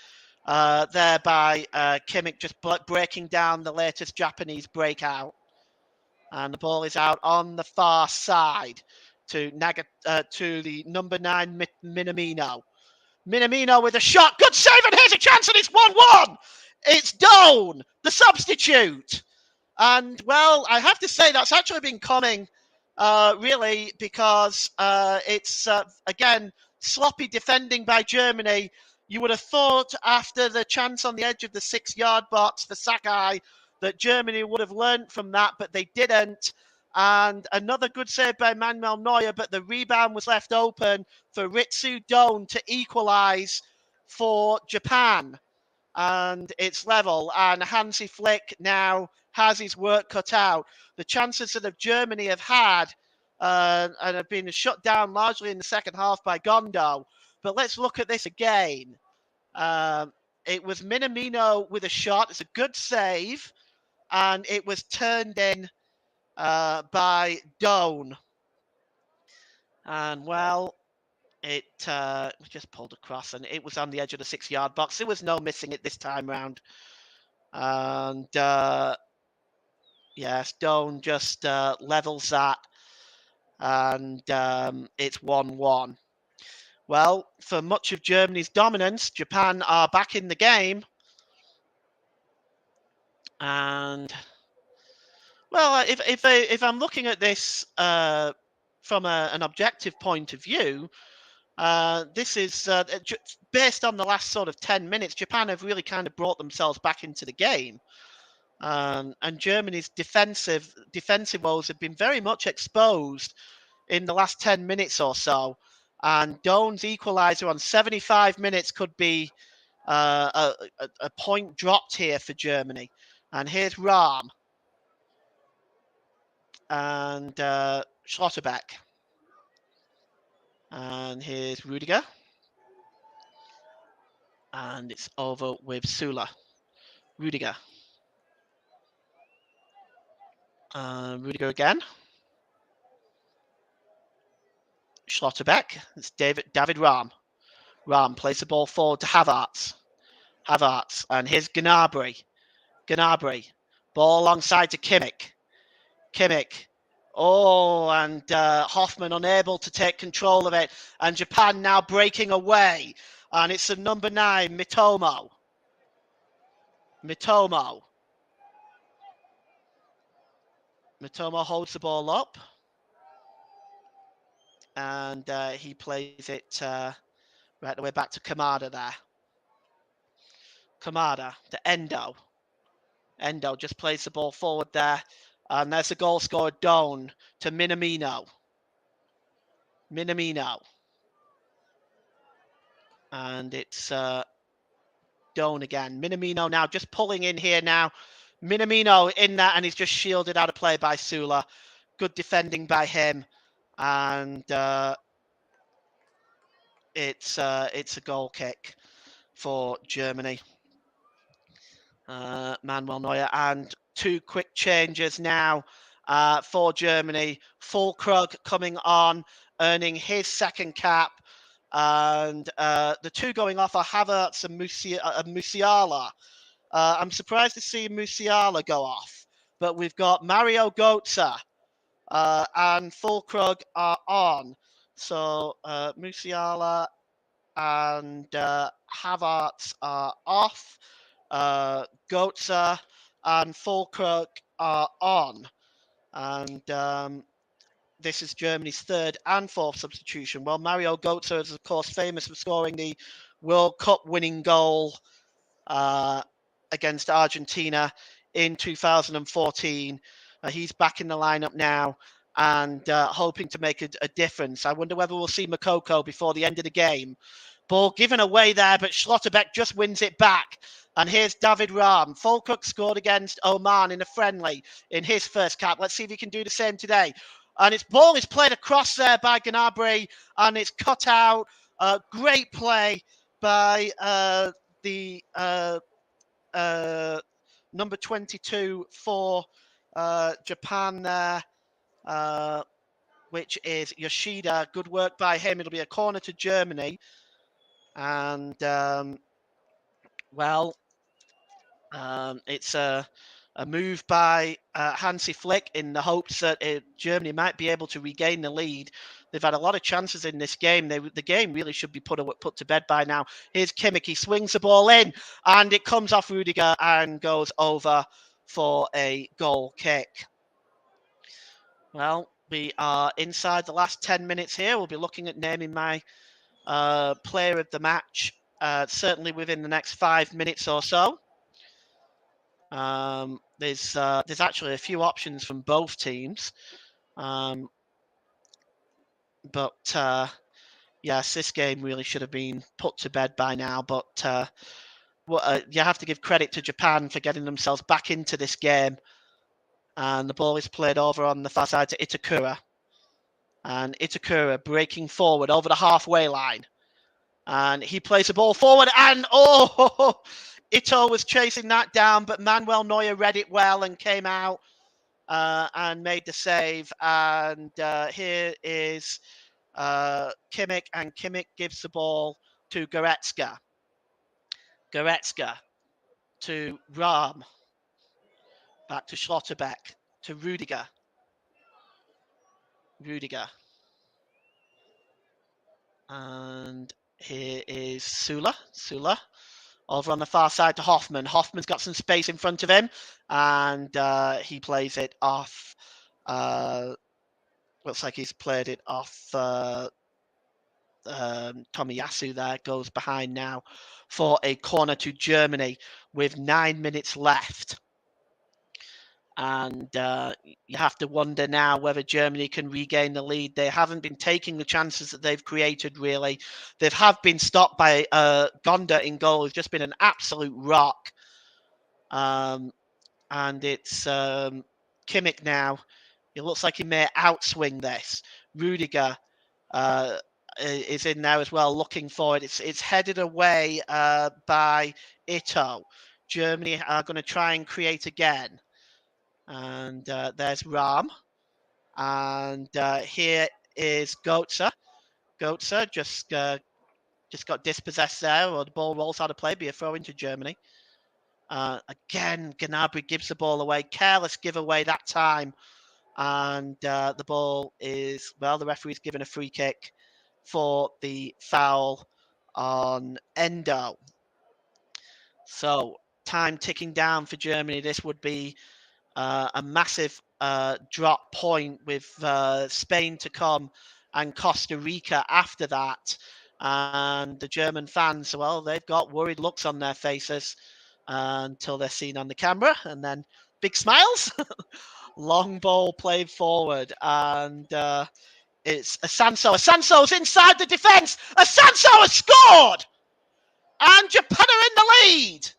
there by Kimmich, just breaking down the latest Japanese breakout. And the ball is out on the far side to the number 9, Minamino. Minamino with a shot. Good save, and here's a chance, and it's 1-1. It's Doan, the substitute. And, well, I have to say that's actually been coming, really, because it's, again, sloppy defending by Germany. You would have thought after the chance on the edge of the 6-yard box for Sakai that Germany would have learnt from that, but they didn't. And another good save by Manuel Neuer, but the rebound was left open for Ritsu Doan to equalise for Japan. And it's level, and Hansi Flick now has his work cut out. The chances that Germany have had and have been shut down largely in the second half by Gondo. But let's look at this again. It was Minamino with a shot. It's a good save, and it was turned in by Doan. And well, it just pulled across, and it was on the edge of the 6-yard box. There was no missing it this time round. And yes, Doan just levels that, and it's 1-1. Well, for much of Germany's dominance, Japan are back in the game. And well, if I'm looking at this from an objective point of view, this is based on the last sort of 10 minutes. Japan have really kind of brought themselves back into the game. And Germany's defensive woes have been very much exposed in the last 10 minutes or so. And Doan's equaliser on 75 minutes could be a point dropped here for Germany. And here's Rahm and Schlotterbeck. And here's Rudiger. And it's over with Sula. Rudiger. Rudiger again. Schlotterbeck. It's David Rahm. Rahm plays the ball forward to Havertz. And here's Gnabry. Ball alongside to Kimmich. Oh, and Hoffman unable to take control of it. And Japan now breaking away. And it's the number 9, Mitomo. Mitomo holds the ball up. And he plays it right the way back to Kamada there. Kamada to Endo. Endo just plays the ball forward there. And there's the goal scorer, Doan, to Minamino. And it's Doan again. Minamino now just pulling in here now. Minamino in that, and he's just shielded out of play by Sula. Good defending by him. And it's a goal kick for Germany. Manuel Neuer, and 2 quick changes now for Germany. Füllkrug coming on, earning his second cap. And the 2 going off are Havertz and Musiala. I'm surprised to see Musiala go off, but we've got Mario Götze and Füllkrug are on. So Musiala and Havertz are off. Götze and Füllkrug are on. And this is Germany's 3rd and 4th substitution. Well, Mario Götze is, of course, famous for scoring the World Cup winning goal against Argentina in 2014. He's back in the lineup now and hoping to make a difference. I wonder whether we'll see Makoko before the end of the game. Ball given away there, but Schlotterbeck just wins it back. And here's David Rahm. Füllkrug scored against Oman in a friendly in his first cap. Let's see if he can do the same today. And its ball is played across there by Gnabry, and it's cut out. Great play by the number 22 for Japan there, which is Yoshida. Good work by him. It'll be a corner to Germany. And, it's a move by Hansi Flick in the hopes that Germany might be able to regain the lead. They've had a lot of chances in this game. The game really should be put to bed by now. Here's Kimmich. He swings the ball in, and it comes off Rudiger and goes over for a goal kick. Well, we are inside the last 10 minutes here. We'll be looking at naming my player of the match, certainly within the next 5 minutes or so. There's actually a few options from both teams. But yes, this game really should have been put to bed by now. But you have to give credit to Japan for getting themselves back into this game. And the ball is played over on the far side to Itakura. And Itakura breaking forward over the halfway line. And he plays the ball forward. And Ito was chasing that down, but Manuel Neuer read it well and came out and made the save. And here is Kimmich, and Kimmich gives the ball to Goretzka. Goretzka to Rahm. Back to Schlotterbeck, to Rudiger. And here is Sula. Over on the far side to Hoffman. Hoffman's got some space in front of him, and he plays it off. Looks like he's played it off Tomiyasu there. Goes behind now for a corner to Germany with 9 minutes left. And you have to wonder now whether Germany can regain the lead. They haven't been taking the chances that they've created, really. They have been stopped by Gonda in goal, who's just been an absolute rock. And it's Kimmich now. It looks like he may outswing this. Rudiger is in there as well, looking for it. It's headed away by Ito. Germany are going to try and create again. And there's Rahm. And here is Goetze. Goetze just got dispossessed there, or the ball rolls out of play, be a throw into Germany. Again, Gnabry gives the ball away. Careless giveaway that time. And the ball is, well, the referee's given a free kick for the foul on Endo. So time ticking down for Germany. This would be a massive drop point with Spain to come and Costa Rica after that. And the German fans, well, they've got worried looks on their faces until they're seen on the camera, and then big smiles. Long ball played forward, and it's Asanso. Asanso's inside the defence. Asanso has scored, and Japan are in the lead.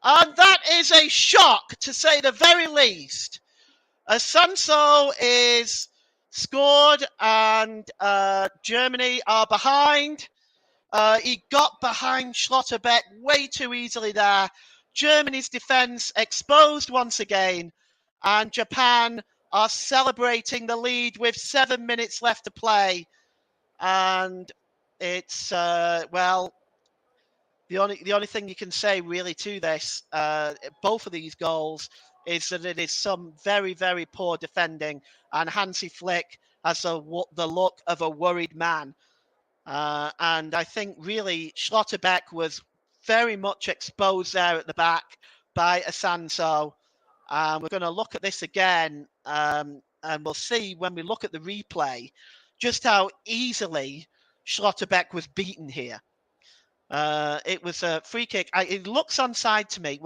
And that is a shock, to say the very least. Asanso is scored, and Germany are behind. He got behind Schlotterbeck way too easily there. Germany's defence exposed once again, and Japan are celebrating the lead with 7 minutes left to play. And it's, well, the only thing you can say really to this, both of these goals, is that it is some very, very poor defending, and Hansi Flick has the look of a worried man. And I think really Schlotterbeck was very much exposed there at the back by Asanso. We're going to look at this again, and we'll see when we look at the replay just how easily Schlotterbeck was beaten here. It was a free kick. It looks onside to me.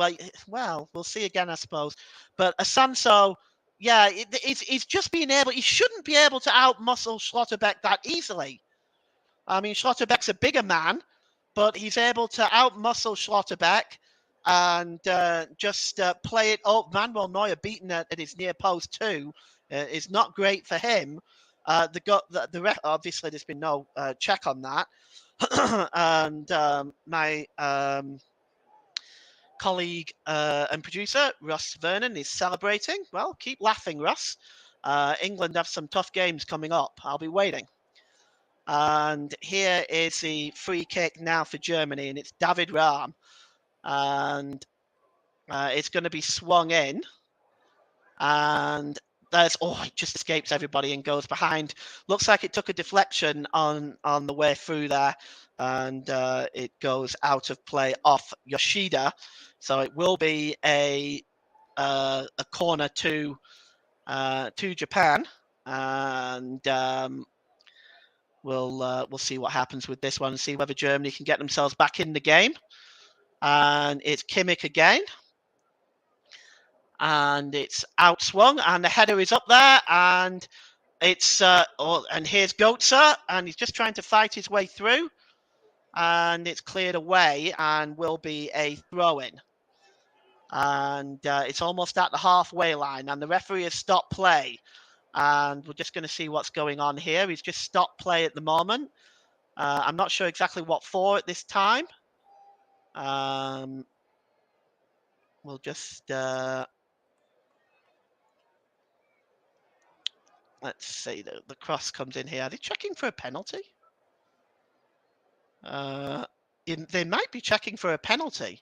Well, we'll see again, I suppose. But Asanso, yeah, he's just being able. He shouldn't be able to outmuscle Schlotterbeck that easily. I mean, Schlotterbeck's a bigger man, but he's able to outmuscle Schlotterbeck and just play it up. Manuel Neuer beaten at his near post too is not great for him. Obviously, there's been no check on that. And my colleague and producer, Russ Vernon, is celebrating. Well, keep laughing, Russ. England have some tough games coming up. I'll be waiting. And here is the free kick now for Germany, and it's David Rahm. And it's going to be swung in. And it just escapes everybody and goes behind. Looks like it took a deflection on the way through there, and it goes out of play off Yoshida. So it will be a corner to Japan. And we'll see what happens with this one and see whether Germany can get themselves back in the game. And it's Kimmich again. And it's outswung, and the header is up there, and it's and here's Goetze, and he's just trying to fight his way through, and it's cleared away and will be a throw-in. And it's almost at the halfway line, and the referee has stopped play, and we're just going to see what's going on here. He's just stopped play at the moment. I'm not sure exactly what for at this time. We'll just let's see. The cross comes in here. Are they checking for a penalty? They might be checking for a penalty,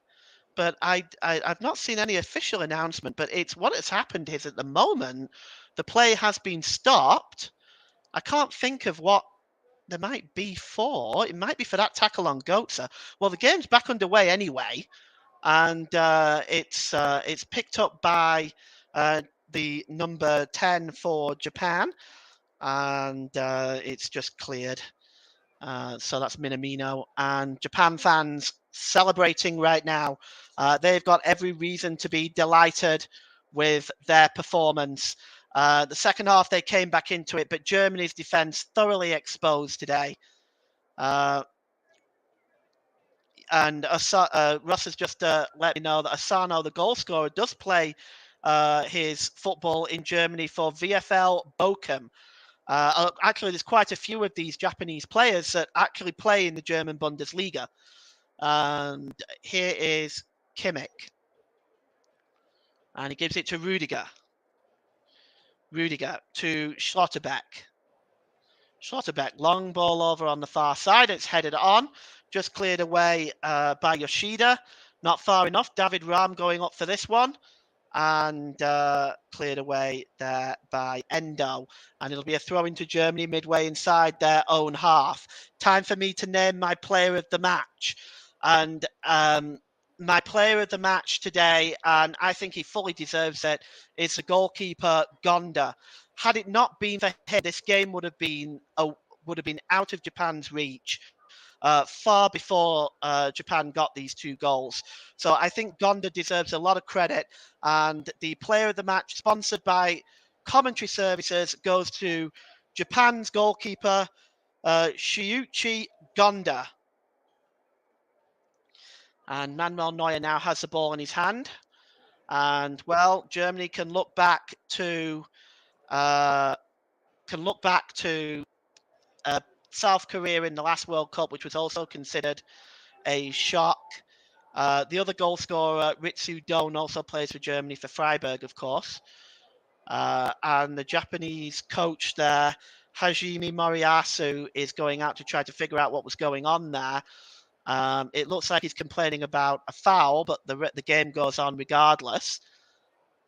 but I've not seen any official announcement. But it's what has happened is at the moment the play has been stopped. I can't think of what there might be for. It might be for that tackle on Goetze. Well, the game's back underway anyway, and it's picked up by the number 10 for Japan, and it's just cleared. So that's Minamino, and Japan fans celebrating right now. They've got every reason to be delighted with their performance. The second half, they came back into it, but Germany's defense thoroughly exposed today. And Russ has just let me know that Asano, the goal scorer, does play his football in Germany for VfL Bochum. Actually, there's quite a few of these Japanese players that actually play in the German Bundesliga. And here is Kimmich. And he gives it to Rudiger. Rudiger to Schlotterbeck. Schlotterbeck, long ball over on the far side. It's headed on. Just cleared away by Yoshida. Not far enough. David Rahm going up for this one. And cleared away there by Endo. And it'll be a throw into Germany midway inside their own half. Time for me to name my player of the match. And my player of the match today, and I think he fully deserves it, is the goalkeeper Gonda. Had it not been for him, this game would have been out of Japan's reach. Far before Japan got these 2 goals. So I think Gonda deserves a lot of credit. And the player of the match, sponsored by Commentary Services, goes to Japan's goalkeeper, Shuichi Gonda. And Manuel Neuer now has the ball in his hand. And, well, Germany can look back to South Korea in the last World Cup, which was also considered a shock. The other goal scorer, Ritsu Don, also plays for Germany for Freiburg, of course. And the Japanese coach there, Hajime Moriyasu, is going out to try to figure out what was going on there. It looks like he's complaining about a foul, but the game goes on regardless.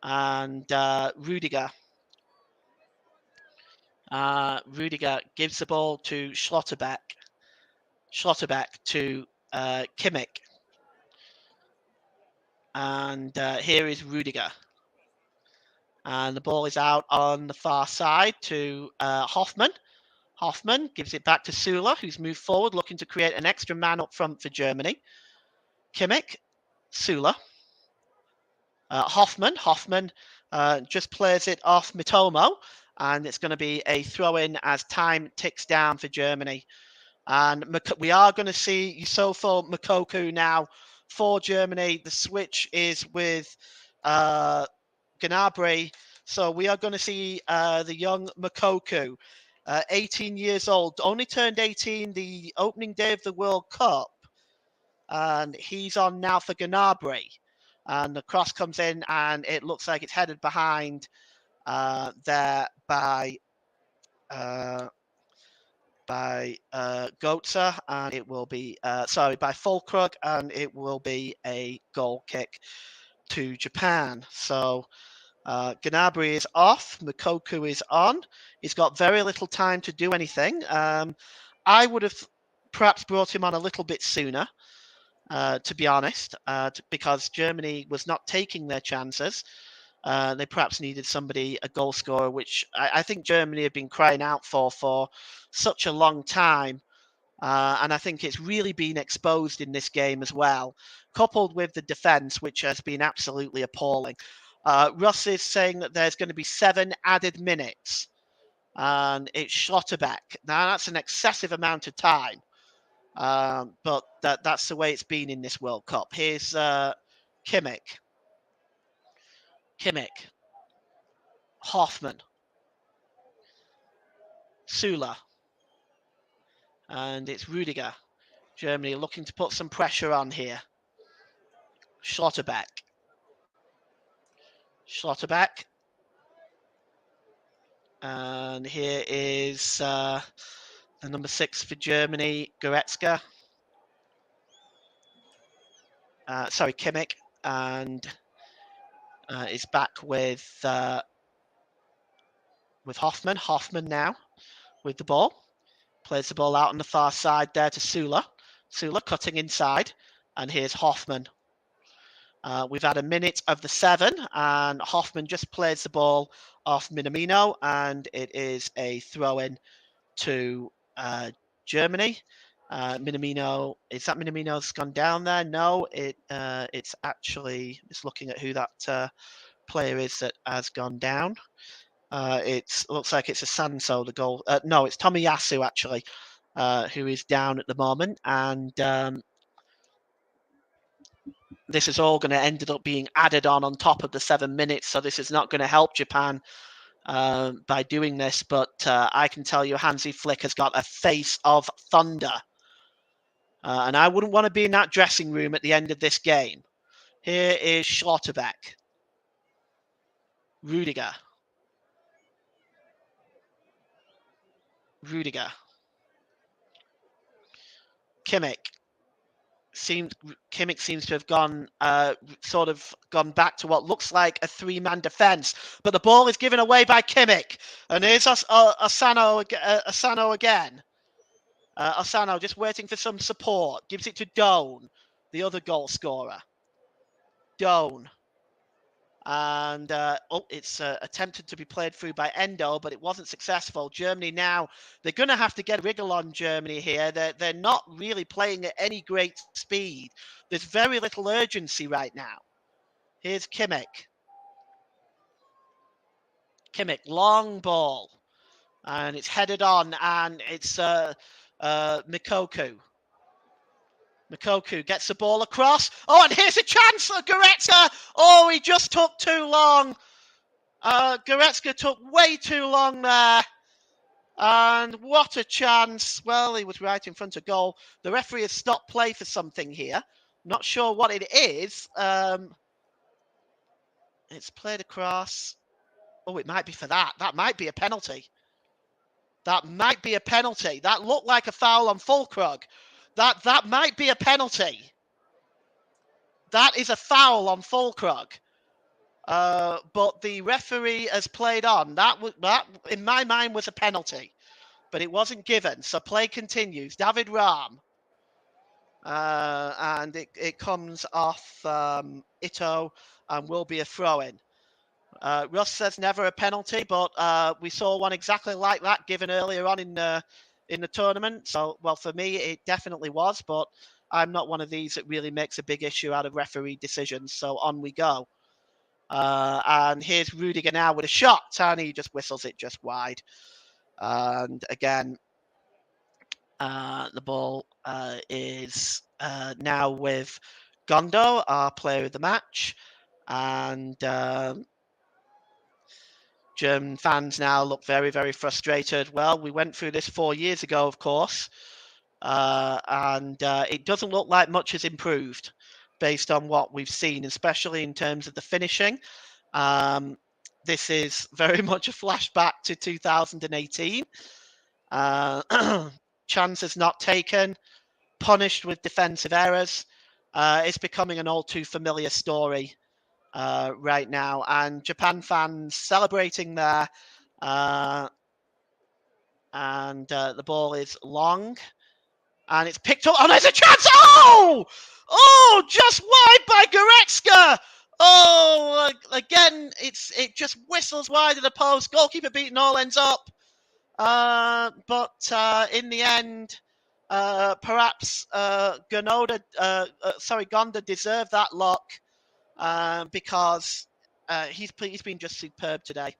And Rudiger gives the ball to Schlotterbeck. Schlotterbeck to Kimmich. And here is Rudiger. And the ball is out on the far side to Hoffman. Hoffman gives it back to Süle, who's moved forward, looking to create an extra man up front for Germany. Kimmich, Süle. Hoffman just plays it off Mitomo, and it's going to be a throw-in as time ticks down for Germany. And we are going to see Yusufu Moukoko now for Germany. The switch is with Gnabry. So we are going to see the young Moukoko, 18 years old, only turned 18 the opening day of the World Cup. And he's on now for Gnabry. And the cross comes in, and it looks like it's headed behind there by Goetze, and it will be by Fulkrug, and it will be a goal kick to Japan. So Gnabry is off, Moukoko is on. He's got very little time to do anything. I would have perhaps brought him on a little bit sooner, to be honest, because Germany was not taking their chances. They perhaps needed a goal scorer, which I think Germany have been crying out for such a long time. And I think it's really been exposed in this game as well, coupled with the defence, which has been absolutely appalling. Russ is saying that there's going to be 7 added minutes, and it's Schlotterbeck. Now, that's an excessive amount of time, but that's the way it's been in this World Cup. Here's Kimmich. Hoffman. Sula. And it's Rudiger. Germany looking to put some pressure on here. Schlotterbeck. And here is the number 6 for Germany, Goretzka. Kimmich. And is back with Hoffman. Hoffman now with the ball. Plays the ball out on the far side there to Sula. Sula cutting inside. And here's Hoffman. We've had a minute of the 7, and Hoffman just plays the ball off Minamino, and it is a throw-in to Germany. Minamino, is that Minamino's gone down there? No, it's actually, just looking at who that player is that has gone down. It looks like it's a Sanso, the goal. No, it's Tomiyasu, actually, who is down at the moment, and this is all going to end up being added on top of the 7 minutes, so this is not going to help Japan by doing this, but I can tell you Hansi Flick has got a face of thunder, and I wouldn't want to be in that dressing room at the end of this game. Here is Schlotterbeck. Rudiger. Kimmich seems to have gone back to what looks like a 3-man defence, but the ball is given away by Kimmich, and here's Asano again. Asano just waiting for some support, gives it to Doan, the other goal scorer. Doan. And it's attempted to be played through by Endo, but it wasn't successful. Germany now, they're going to have to get a wriggle on Germany here. They're not really playing at any great speed. There's very little urgency right now. Here's Kimmich. Long ball. And it's headed on, and it's Mikoku. Mikoku gets the ball across. Oh, and here's a chance for Goretzka. Oh, he just took too long. Goretzka took way too long there. And what a chance. Well, he was right in front of goal. The referee has stopped play for something here. Not sure what it is. It's played across. Oh, it might be for that. That might be a penalty. That looked like a foul on Fulkrug. That might be a penalty. That is a foul on Fulkrug. But the referee has played on. That in my mind was a penalty, but it wasn't given. So play continues. David Rahm. And it comes off Ito and will be a throw-in. Russ says never a penalty, but we saw one exactly like that given earlier on in the tournament. So, well, for me, it definitely was, but I'm not one of these that really makes a big issue out of referee decisions. So on we go. And here's Rudiger now with a shot, and he just whistles it just wide. And again, the ball is now with Gondo, our player of the match. And German fans now look very, very frustrated. Well, we went through this 4 years ago, of course, and it doesn't look like much has improved based on what we've seen, especially in terms of the finishing. This is very much a flashback to 2018. Chances not taken, punished with defensive errors. It's becoming an all too familiar story right now, and Japan fans celebrating there, and the ball is long, and it's picked up. Oh, there's a chance! Oh, just wide by Goretzka. Oh, again, it just whistles wide of the post. Goalkeeper beating all ends up. But in the end, perhaps Gonda deserved that luck because he's been just superb today.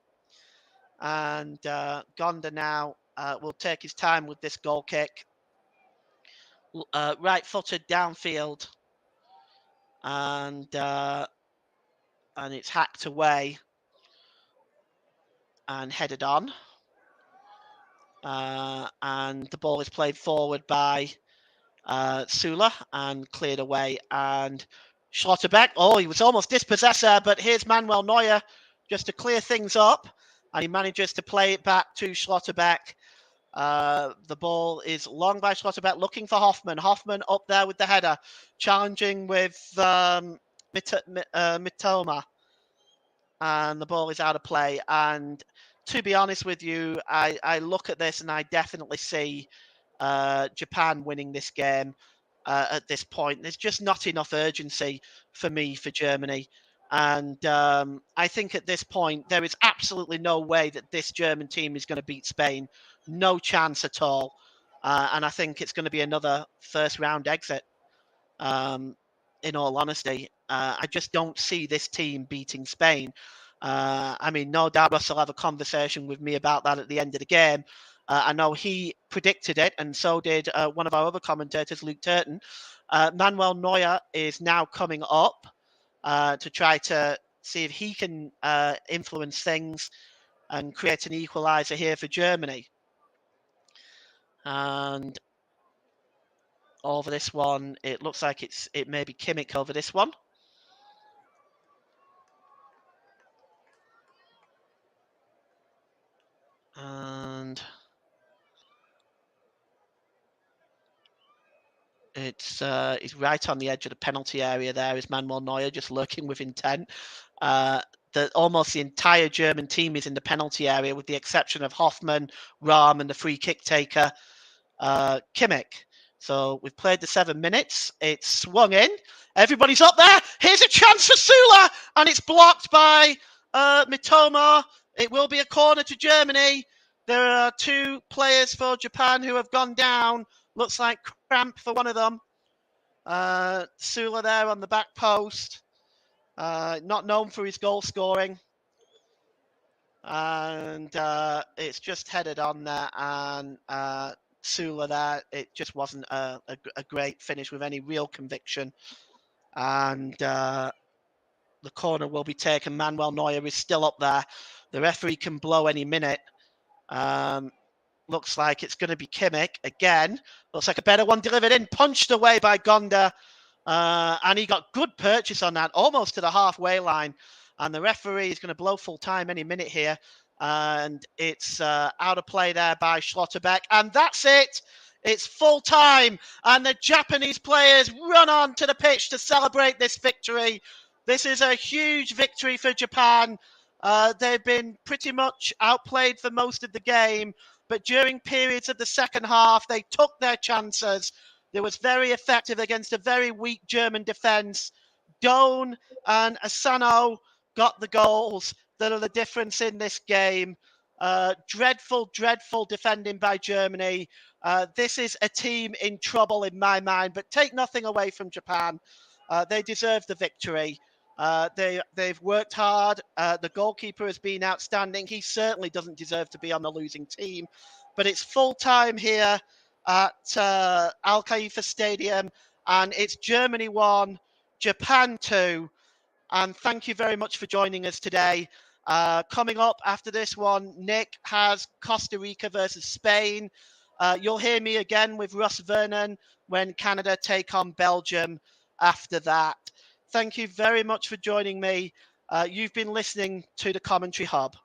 And Gonda now will take his time with this goal kick. Right-footed downfield. And it's hacked away and headed on. And the ball is played forward by Sula and cleared away. And Schlotterbeck, he was almost dispossessed there, but here's Manuel Neuer just to clear things up. And he manages to play it back to Schlotterbeck. The ball is long by Schlotterbeck, looking for Hoffman. Hoffman up there with the header, challenging with Mitoma. And the ball is out of play. And to be honest with you, I look at this and I definitely see Japan winning this game at this point. There's just not enough urgency for me for Germany. And I think at this point, there is absolutely no way that this German team is going to beat Spain. No chance at all. And I think it's going to be another first round exit. In all honesty, I just don't see this team beating Spain. I mean, no doubt Russ will have a conversation with me about that at the end of the game. I know he predicted it, and so did one of our other commentators, Luke Turton. Manuel Neuer is now coming up to try to see if he can influence things and create an equaliser here for Germany. And over this one, it looks like it may be Kimmich over this one. And it's right on the edge of the penalty area. There is Manuel Neuer just lurking with intent. Almost the entire German team is in the penalty area, with the exception of Hoffman, Rahm, and the free kick taker, Kimmich. So we've played the 7 minutes. It's swung in. Everybody's up there. Here's a chance for Sula, and it's blocked by Mitoma. It will be a corner to Germany. There are 2 players for Japan who have gone down. Looks like cramp for one of them. Sula there on the back post. Not known for his goal scoring. And it's just headed on there. And Sula there, it just wasn't a great finish with any real conviction. And the corner will be taken. Manuel Neuer is still up there. The referee can blow any minute. Looks like it's going to be Kimmich again. Looks like a better one delivered in, punched away by Gonda. And he got good purchase on that, almost to the halfway line. And the referee is going to blow full time any minute here. And it's out of play there by Schlotterbeck. And that's it. It's full time. And the Japanese players run on to the pitch to celebrate this victory. This is a huge victory for Japan. They've been pretty much outplayed for most of the game. But during periods of the second half, they took their chances. They was very effective against a very weak German defence. Doan and Asano got the goals that are the difference in this game. Dreadful defending by Germany. This is a team in trouble in my mind, but take nothing away from Japan. They deserve the victory. They've worked hard. The goalkeeper has been outstanding. He certainly doesn't deserve to be on the losing team. But it's full time here at Al Khalifa Stadium, and it's Germany 1, Japan 2. And thank you very much for joining us today. Coming up after this one, Nick has Costa Rica versus Spain. You'll hear me again with Russ Vernon when Canada take on Belgium after that. Thank you very much for joining me. You've been listening to the Commentary Hub.